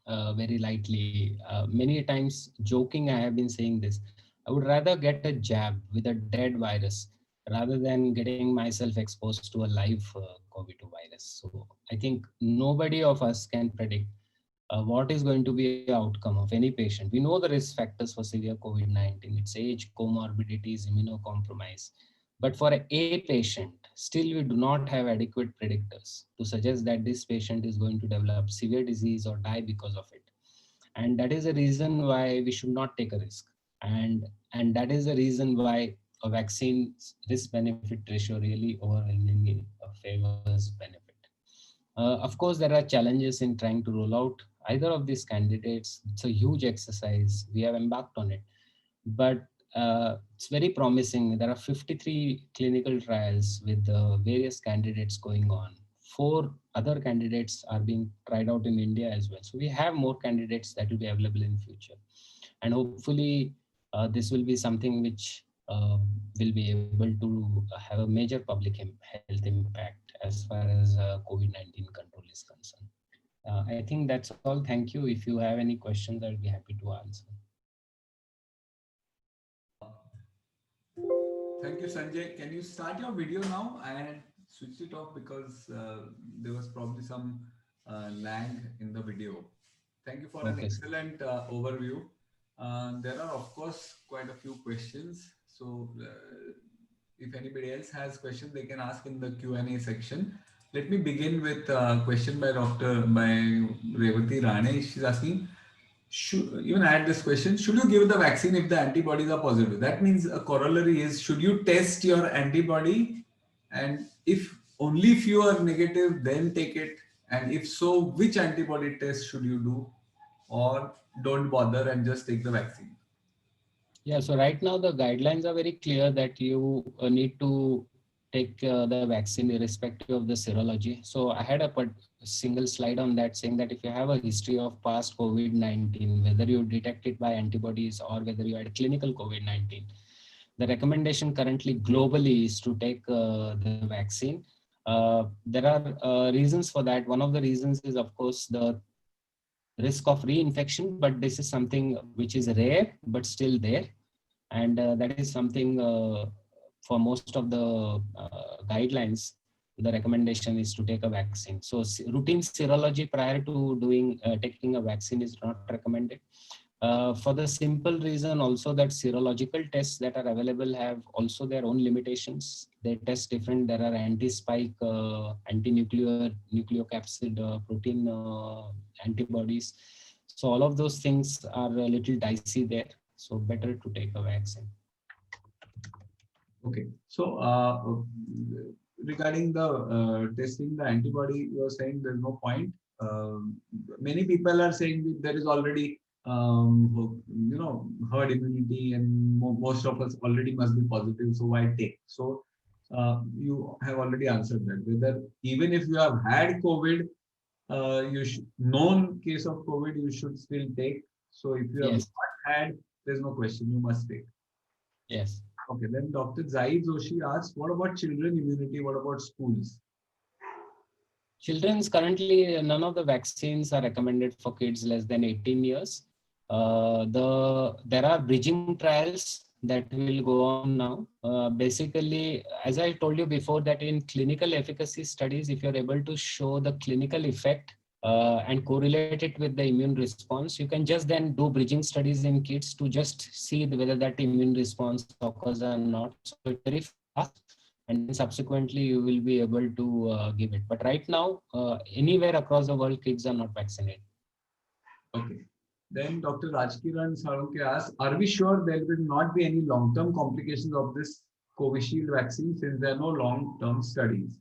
very lightly. Many times joking, I have been saying this, I would rather get a jab with a dead virus rather than getting myself exposed to a live COVID-2 virus. So I think nobody of us can predict what is going to be the outcome of any patient. We know the risk factors for severe COVID-19. It's age, comorbidities, immunocompromise. But for a patient, still we do not have adequate predictors to suggest that this patient is going to develop severe disease or die because of it. And that is the reason why we should not take a risk. And that is the reason why a vaccine risk benefit ratio really overwhelmingly favors benefit. Of course, there are challenges in trying to roll out either of these candidates. It's a huge exercise. We have embarked on it, but it's very promising. There are 53 clinical trials with various candidates going on. 4 other candidates are being tried out in India as well. So we have more candidates that will be available in future. And hopefully this will be something which will be able to have a major public health impact as far as COVID-19 control is concerned. I think that's all. Thank you. If you have any questions, I'll be happy to answer. Thank you, Sanjay. Can you start your video now and switch it off, because there was probably some lag in the video. Thank you for an excellent overview. There are, of course, quite a few questions. So if anybody else has questions, they can ask in the Q&A section. Let me begin with a question by Revati Rane. She's asking, even I had this question, should you give the vaccine if the antibodies are positive? That means a corollary is, should you test your antibody? And if only if you are negative, then take it. And if so, which antibody test should you do? Or don't bother and just take the vaccine? Yeah, so right now the guidelines are very clear that you need to take the vaccine irrespective of the serology. So I had a single slide on that saying that if you have a history of past COVID-19, whether you detect it by antibodies or whether you had clinical COVID-19, the recommendation currently globally is to take the vaccine. There are reasons for that. One of the reasons is, of course, the risk of reinfection, but this is something which is rare but still there, and that is something for most of the guidelines, the recommendation is to take a vaccine. So routine serology prior to doing taking a vaccine is not recommended. For the simple reason also that serological tests that are available have also their own limitations. They test different. There are anti-spike, nucleocapsid protein antibodies. So all of those things are a little dicey there. So better to take a vaccine. Okay. So regarding the testing the antibody, you are saying there's no point. Many people are saying that there is already herd immunity, and most of us already must be positive, so why take? So you have already answered that, whether even if you have had COVID, known case of COVID, you should still take. So if you have Yes. not had, there's no question, you must take. Yes. Okay, then Dr. Zaid Joshi asks, what about children immunity? What about schools? Children's currently, none of the vaccines are recommended for kids less than 18 years. There are bridging trials that will go on now. Basically, as I told you before, that in clinical efficacy studies, if you're able to show the clinical effect and correlate it with the immune response, you can just then do bridging studies in kids to just see whether that immune response occurs or not. So it's very fast, and then subsequently you will be able to give it. But right now, anywhere across the world, kids are not vaccinated. Okay. Then Dr. Rajkiran Salunke asks, are we sure there will not be any long-term complications of this Covishield vaccine since there are no long-term studies?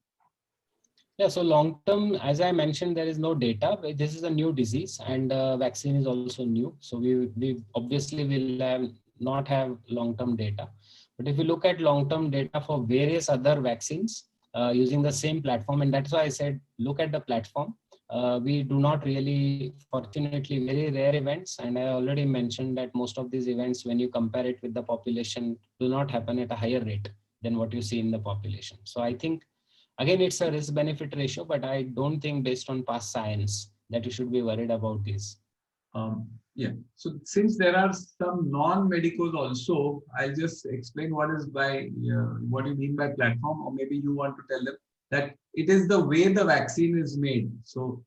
Yeah, so long-term, as I mentioned, there is no data. This is a new disease, and vaccine is also new. So we obviously will not have long-term data. But if you look at long-term data for various other vaccines using the same platform, and that's why I said, look at the platform. We do not really, fortunately, very rare events. And I already mentioned that most of these events, when you compare it with the population, do not happen at a higher rate than what you see in the population. So I think, again, it's a risk benefit ratio, but I don't think based on past science that you should be worried about this. Yeah. So since there are some non-medicals also, I'll just explain what you mean by platform, or maybe you want to tell them that it is the way the vaccine is made. So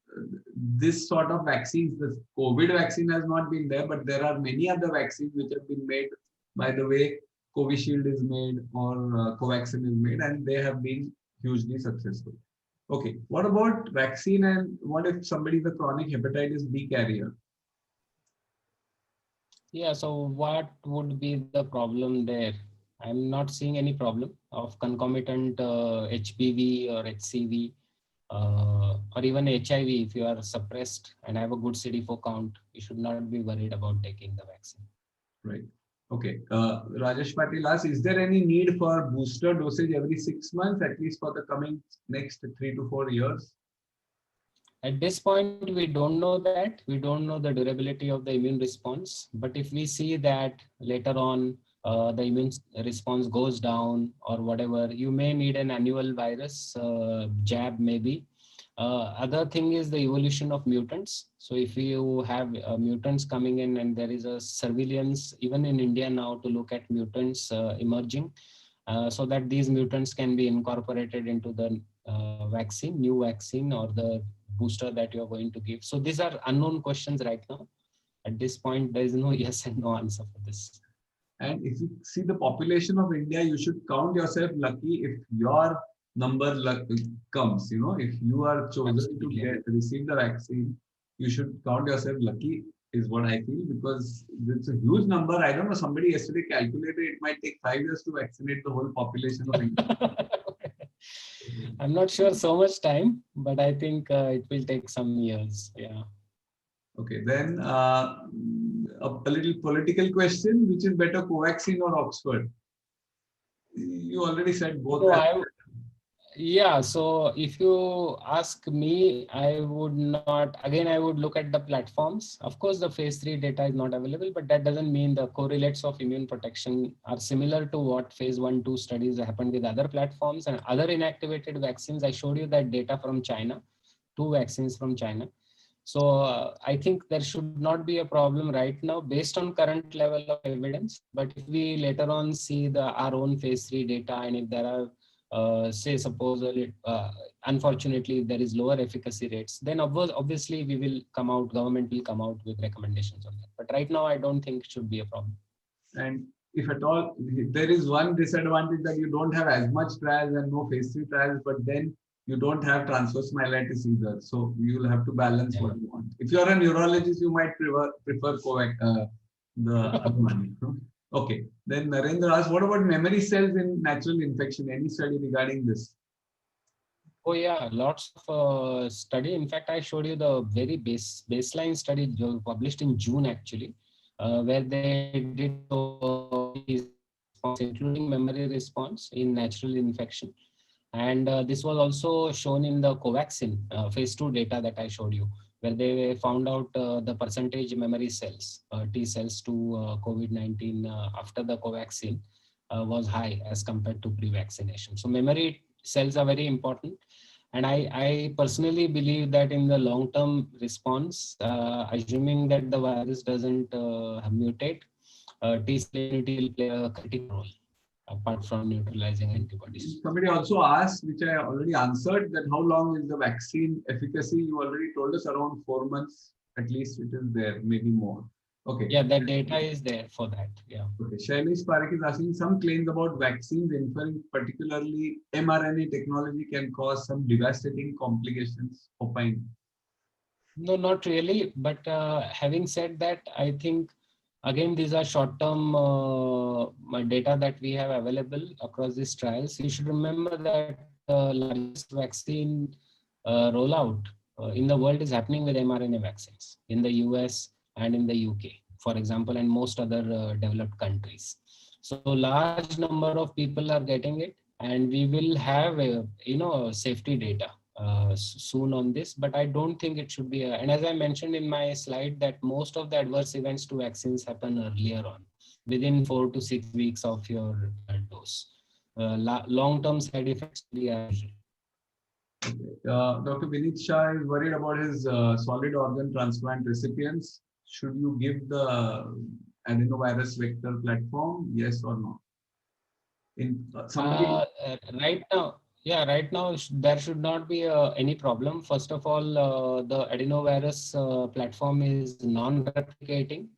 this sort of vaccines, the COVID vaccine has not been there, but there are many other vaccines which have been made by the way Covishield is made or Covaxin is made, and they have been hugely successful. Okay, what about vaccine, and what if somebody is a chronic hepatitis B carrier? Yeah, so what would be the problem there? I'm not seeing any problem of concomitant HBV or HCV or even HIV. If you are suppressed and have a good CD4 count, you should not be worried about taking the vaccine. Right. Okay. Rajesh Patil asks, is there any need for booster dosage every 6 months, at least for the coming next 3 to 4 years? At this point, we don't know that. We don't know the durability of the immune response. But if we see that later on, the immune response goes down or whatever, you may need an annual virus jab maybe. Other thing is the evolution of mutants. So if you have mutants coming in and there is a surveillance, even in India now, to look at mutants emerging, so that these mutants can be incorporated into the vaccine, new vaccine or the booster that you're going to give. So these are unknown questions right now. At this point, there is no yes and no answer for this. And if you see the population of India, you should count yourself lucky if your number comes. If you are chosen Absolutely. to receive the vaccine, you should count yourself lucky, is what I feel, because it's a huge number. I don't know, somebody yesterday calculated it might take 5 years to vaccinate the whole population of India. I'm not sure so much time, but I think it will take some years. Yeah. Okay, then a little political question: which is better, Covaxin or Oxford? You already said both. So yeah, so if you ask me, I would not, again, I would look at the platforms. Of course, the phase 3 data is not available, but that doesn't mean the correlates of immune protection are similar to what phase 1-2 studies happened with other platforms and other inactivated vaccines. I showed you that data from China, 2 vaccines from China. So I think there should not be a problem right now based on current level of evidence. But if we later on see our own phase 3 data, and if there are, say, supposedly, unfortunately, if there is lower efficacy rates, then obviously we will come out, government will come out with recommendations on that. But right now, I don't think it should be a problem. And if at all, there is one disadvantage that you don't have as much trials and no phase 3 trials, but then you don't have transverse myelitis either. So you will have to balance what you want. If you're a neurologist, you might prefer the other one. Okay. Then Narendra asked, what about memory cells in natural infection? Any study regarding this? Oh yeah, lots of study. In fact, I showed you the very baseline study published in June actually, where they did including memory response in natural infection. And this was also shown in the Covaxin phase 2 data that I showed you, where they found out the percentage memory cells, T cells to COVID-19 after the Covaxin was high as compared to pre-vaccination. So memory cells are very important. And I personally believe that in the long-term response, assuming that the virus doesn't mutate, T cell immunity will play a critical role, apart from neutralizing antibodies. Somebody also asked, which I already answered, that how long is the vaccine efficacy? You already told us around 4 months, at least it is there, maybe more. Okay. Yeah, that data is there for that. Yeah. Okay. Shailesh Parekh is asking, some claims about vaccines inferring particularly mRNA technology can cause some devastating complications. Opine. No, not really. But having said that, I think, again, these are short-term data that we have available across these trials. You should remember that the largest vaccine rollout in the world is happening with mRNA vaccines in the US and in the UK, for example, and most other developed countries. So large number of people are getting it, and we will have safety data soon on this, but I don't think it should be and as I mentioned in my slide, that most of the adverse events to vaccines happen earlier on, within 4 to 6 weeks of your dose. Long-term side effects are usual. Okay. Dr. Vinit Shah is worried about his solid organ transplant recipients. Should you give the adenovirus vector platform, yes or no? Right now, yeah, right now there should not be any problem. First of all, the adenovirus platform is non-replicating.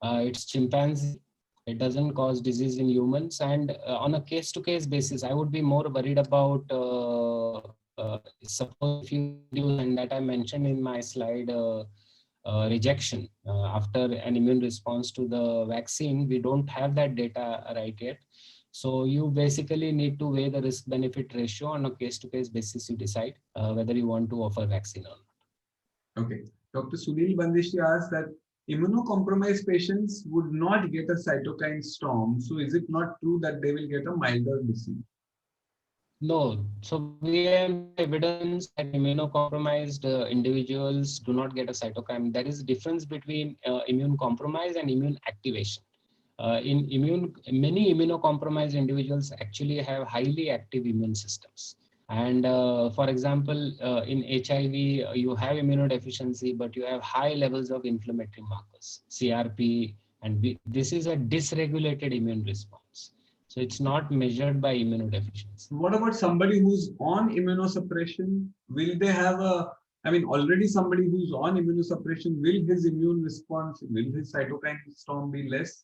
It's chimpanzee. It doesn't cause disease in humans. And on a case-to-case basis, I would be more worried about suppose if you do, and that I mentioned in my slide, rejection after an immune response to the vaccine. We don't have that data right yet. So you basically need to weigh the risk-benefit ratio on a case-to-case basis. You decide whether you want to offer vaccine or not. Okay. Dr. Sunil Bandishi asked that immunocompromised patients would not get a cytokine storm. So is it not true that they will get a milder disease? No. So we have evidence that immunocompromised individuals do not get a cytokine. There is a difference between immune compromise and immune activation. Many immunocompromised individuals actually have highly active immune systems. And for example, in HIV, you have immunodeficiency, but you have high levels of inflammatory markers, CRP, and this is a dysregulated immune response. So it's not measured by immunodeficiency. What about somebody who's on immunosuppression? Will they have already somebody who's on immunosuppression, will his immune response, will his cytokine storm be less?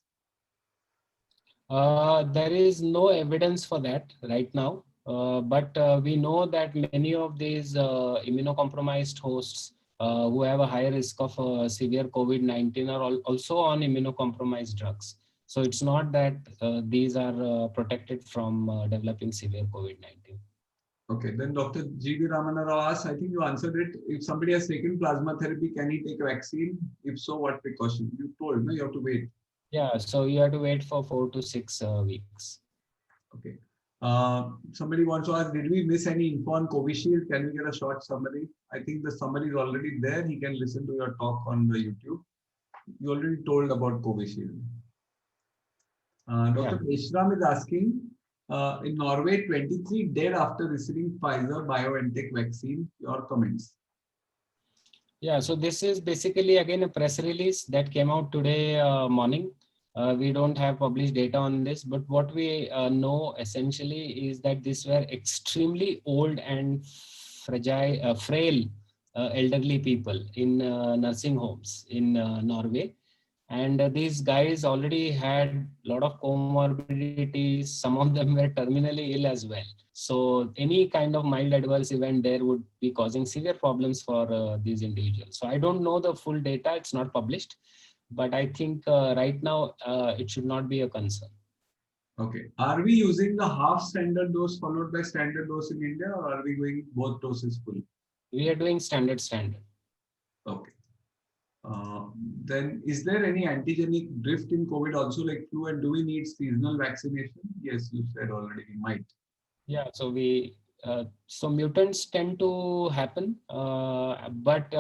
There is no evidence for that right now, but we know that many of these immunocompromised hosts who have a higher risk of severe COVID-19 are also on immunocompromised drugs. So it's not that these are protected from developing severe COVID-19. Okay, then Dr. G.V. Ramana Rao asks, I think you answered it. If somebody has taken plasma therapy, can he take a vaccine? If so, what precaution? You told, no, you have to wait. Yeah, so you have to wait for 4 to 6 weeks. Okay. Somebody wants to ask, did we miss any info on Covishield? Can we get a short summary? I think the summary is already there. He can listen to your talk on the YouTube. You already told about Covishield. Dr. Eshram is asking, in Norway, 23 dead after receiving Pfizer BioNTech vaccine. Your comments? Yeah, so this is basically again a press release that came out today morning. We don't have published data on this, but what we know essentially is that these were extremely old and fragile, frail elderly people in nursing homes in Norway. And these guys already had a lot of comorbidities. Some of them were terminally ill as well. So any kind of mild adverse event there would be causing severe problems for these individuals. So I don't know the full data. It's not published, but I think right now it should not be a concern. Okay. Are we using the half standard dose followed by standard dose in India, or are we going both doses full? We are doing standard. Okay. Then is there any antigenic drift in COVID also like flu, and do we need seasonal vaccination? Yes, you said already we might. Yeah, so so mutants tend to happen, but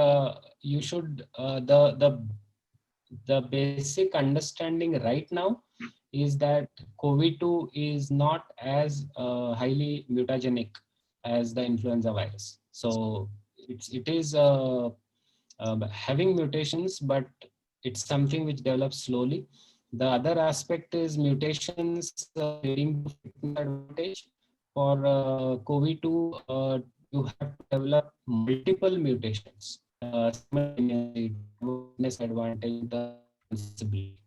you should the basic understanding right now is that COVID-2 is not as highly mutagenic as the influenza virus. So it is having mutations, but it's something which develops slowly. The other aspect is mutations leading to fitness advantage. For COVID-2, you have to develop multiple mutations simultaneously, fitness advantage, possibility.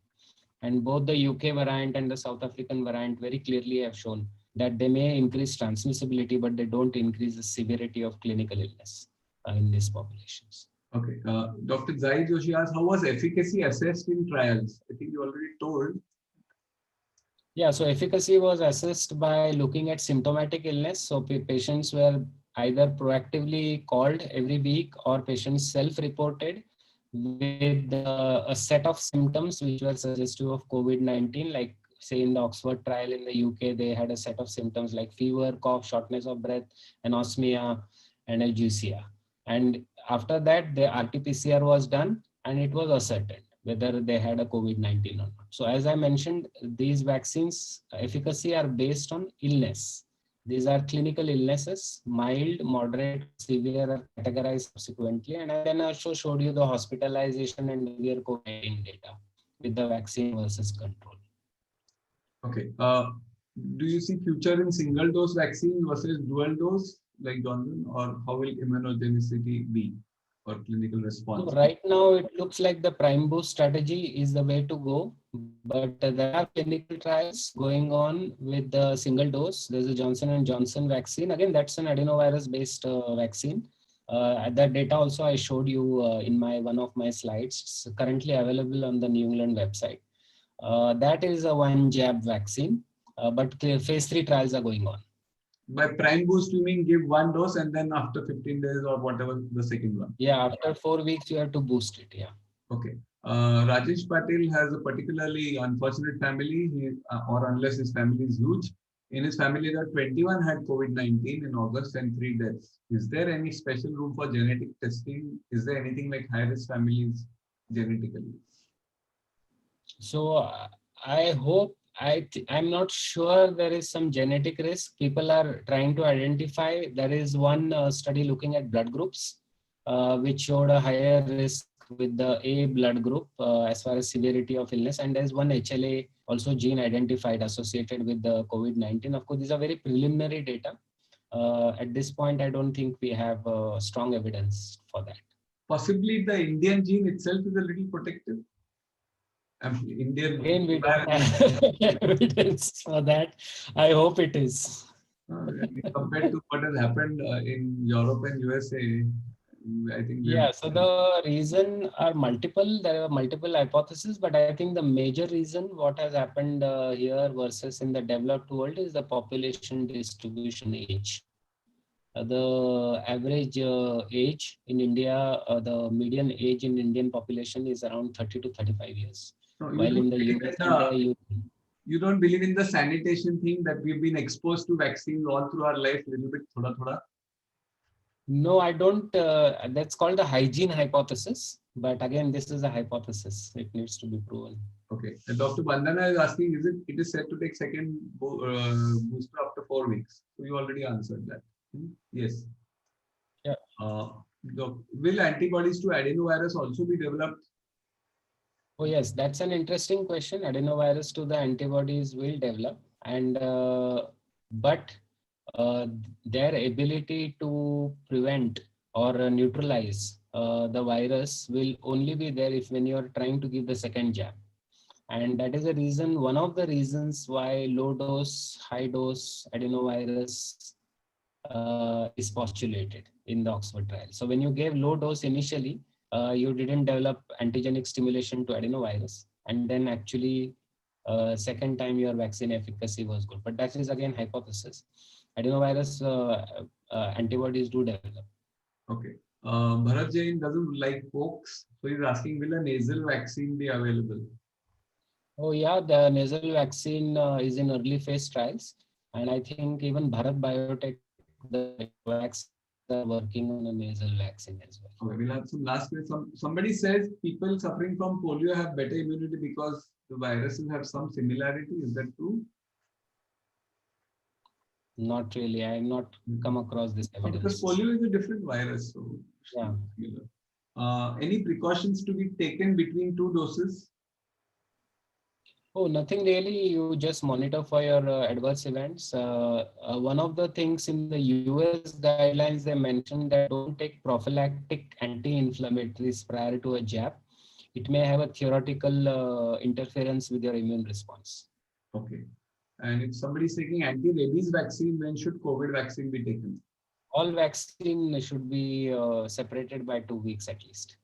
And both the UK variant and the South African variant very clearly have shown that they may increase transmissibility, but they don't increase the severity of clinical illness in these populations. Okay. Dr. Zai Joshi asked, how was efficacy assessed in trials? I think you already told. Yeah, so efficacy was assessed by looking at symptomatic illness. So patients were either proactively called every week or patients self-reported with a set of symptoms which were suggestive of COVID-19, like say in the Oxford trial in the UK, they had a set of symptoms like fever, cough, shortness of breath, anosmia, analgesia. And after that, the RT-PCR was done and it was ascertained whether they had a COVID-19 or not. So as I mentioned, these vaccines efficacy are based on illness. These are clinical illnesses, mild, moderate, severe are categorized subsequently. And I then also showed you the hospitalization and severe COVID-19 data with the vaccine versus control. Okay. Do you see future in single dose vaccine versus dual dose like Johnson, or how will immunogenicity be or clinical response? So right now, it looks like the prime boost strategy is the way to go, but there are clinical trials going on with the single dose. There's a Johnson & Johnson vaccine. Again, that's an adenovirus-based vaccine. That data also I showed you in one of my slides. It's currently available on the New England website. That is a one jab vaccine, but phase 3 trials are going on. By prime boost, you mean give one dose and then after 15 days or whatever the second one? Yeah, after 4 weeks, you have to boost it. Yeah. Okay. Rajesh Patel has a particularly unfortunate family, or unless his family is huge. In his family, there 21 had COVID-19 in August and 3 deaths. Is there any special room for genetic testing? Is there anything like high-risk families genetically? So I hope, I'm not sure there is some genetic risk. People are trying to identify. There is one study looking at blood groups, which showed a higher risk with the A blood group as far as severity of illness. And there's one HLA also gene identified associated with the COVID-19. Of course, these are very preliminary data. At this point, I don't think we have strong evidence for that. Possibly the Indian gene itself is a little protective. Indian. Again, we don't have evidence for that. I hope it is. Compared to what has happened in Europe and USA, I think. Yeah, so the reason are multiple. There are multiple hypotheses, but I think the major reason what has happened here versus in the developed world is the population distribution age. The average age in India, the median age in Indian population is around 30 to 35 years. No, while in the US and you don't believe in the sanitation thing that we've been exposed to vaccines all through our life, little bit, thoda. No, I don't. That's called the hygiene hypothesis. But again, this is a hypothesis. It needs to be proven. Okay. And Dr. Bandana is asking, it is said to take second booster after 4 weeks? So you already answered that. Yes. Yeah. Will antibodies to adenovirus also be developed? Oh yes, that's an interesting question. Adenovirus to the antibodies will develop, and but uh, their ability to prevent or neutralize the virus will only be there if when you are trying to give the second jab. And that is the reason, one of the reasons why low dose, high dose adenovirus is postulated in the Oxford trial. So when you gave low dose initially, you didn't develop antigenic stimulation to adenovirus. And then actually second time your vaccine efficacy was good. But that is again hypothesis. Adenovirus antibodies do develop. Okay. Bharat Jain doesn't like pokes, so he's asking, will a nasal vaccine be available? Oh yeah, the nasal vaccine is in early phase trials. And I think even Bharat Biotech, the vaccine are working on a nasal vaccine as well. Okay, we'll have some last question. Somebody says people suffering from polio have better immunity because the viruses have some similarity. Is that true? Not really. I have not come across this evidence. Because polio is a different virus. So Yeah. Any precautions to be taken between two doses? Oh, nothing really. You just monitor for your adverse events. One of the things in the US guidelines, they mentioned that don't take prophylactic anti-inflammatories prior to a jab. It may have a theoretical interference with your immune response. Okay. And if somebody is taking anti-rabies vaccine, when should COVID vaccine be taken? All vaccine should be separated by 2 weeks at least.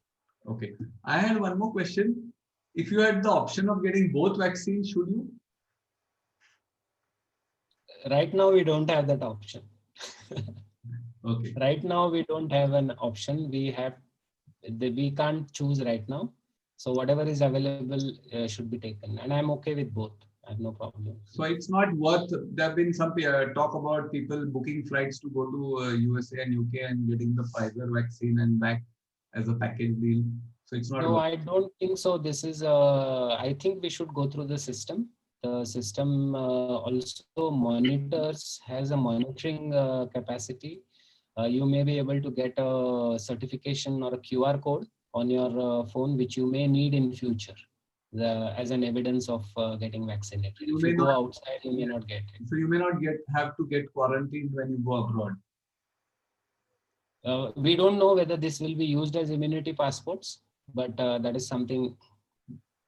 Okay. I had one more question. If you had the option of getting both vaccines, should you? Right now, we don't have that option. Okay. Right now, we don't have an option. We can't choose right now. So whatever is available should be taken. And I'm okay with both. I have no problem. So it's not worth, there have been some talk about people booking flights to go to USA and UK and getting the Pfizer vaccine and back as a package deal. So it's not. No, I don't think so. This is, I think we should go through the system. The system also monitors, has a monitoring capacity. You may be able to get a certification or a QR code on your phone, which you may need in future as an evidence of getting vaccinated. If you go outside, you may not get it. So you may not have to get quarantined when you go abroad. We don't know whether this will be used as immunity passports, but that is something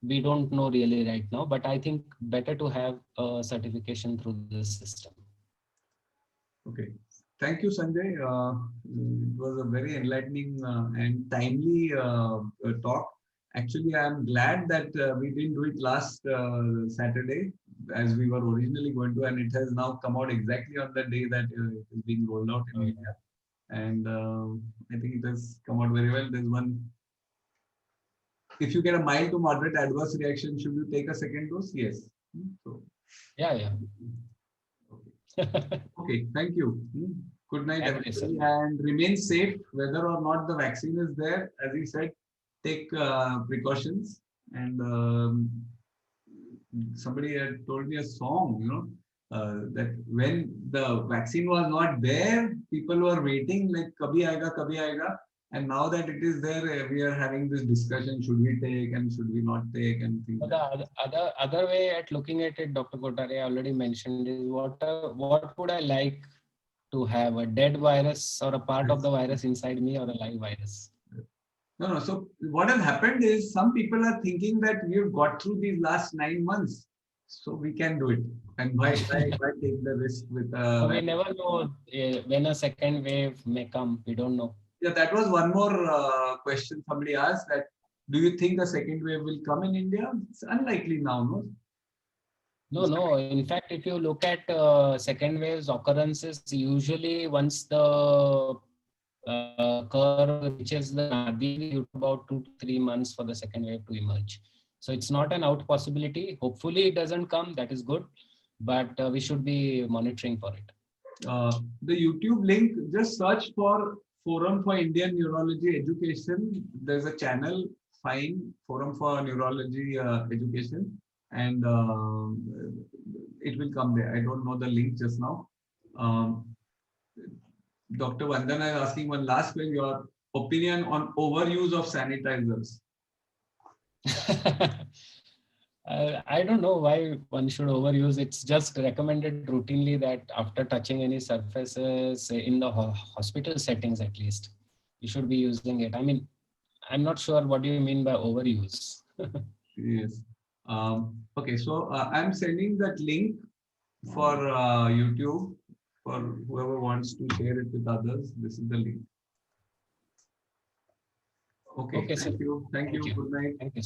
we don't know really right now. But I think better to have a certification through the system. Okay. Thank you, Sanjay. It was a very enlightening and timely talk. Actually, I am glad that we didn't do it last Saturday as we were originally going to, and it has now come out exactly on the day that it is being rolled out in India. And I think it has come out very well. There's one, if you get a mild to moderate adverse reaction, should you take a second dose? Yes. So, yeah. Okay. Okay, thank you. Good night, everybody, and remain safe whether or not the vaccine is there. As he said, take precautions. And somebody had told me a song, that when the vaccine was not there, people were waiting like kabhi aega. And now that it is there, we are having this discussion: should we take and should we not take, and things. The other way at looking at it, Dr. Kothari already mentioned, is what would I like to have, a dead virus or a part of the virus inside me, or a live virus? No. So what has happened is some people are thinking that we've got through these last 9 months, so we can do it. And why take the risk with? We never know when a second wave may come. We don't know. Yeah, that was one more question somebody asked, that do you think the second wave will come in India? It's unlikely now, no? No. In fact, if you look at second waves occurrences, usually once the curve reaches the Nadi, about 2 to 3 months for the second wave to emerge. So it's not an out possibility. Hopefully it doesn't come. That is good. But we should be monitoring for it. The YouTube link, just search for Forum for Indian Neurology Education. There's a channel, fine, Forum for Neurology Education, and it will come there. I don't know the link just now. Dr. Vandana is asking one last question. Your opinion on overuse of sanitizers? I don't know why one should overuse. It's just recommended routinely that after touching any surfaces in the hospital settings, at least, you should be using it. I mean, I'm not sure what do you mean by overuse. Yes. Okay, so I'm sending that link for YouTube for whoever wants to share it with others. This is the link. Okay, Okay, sir. thank you. Thank you. Thank you. Good night. Thank you.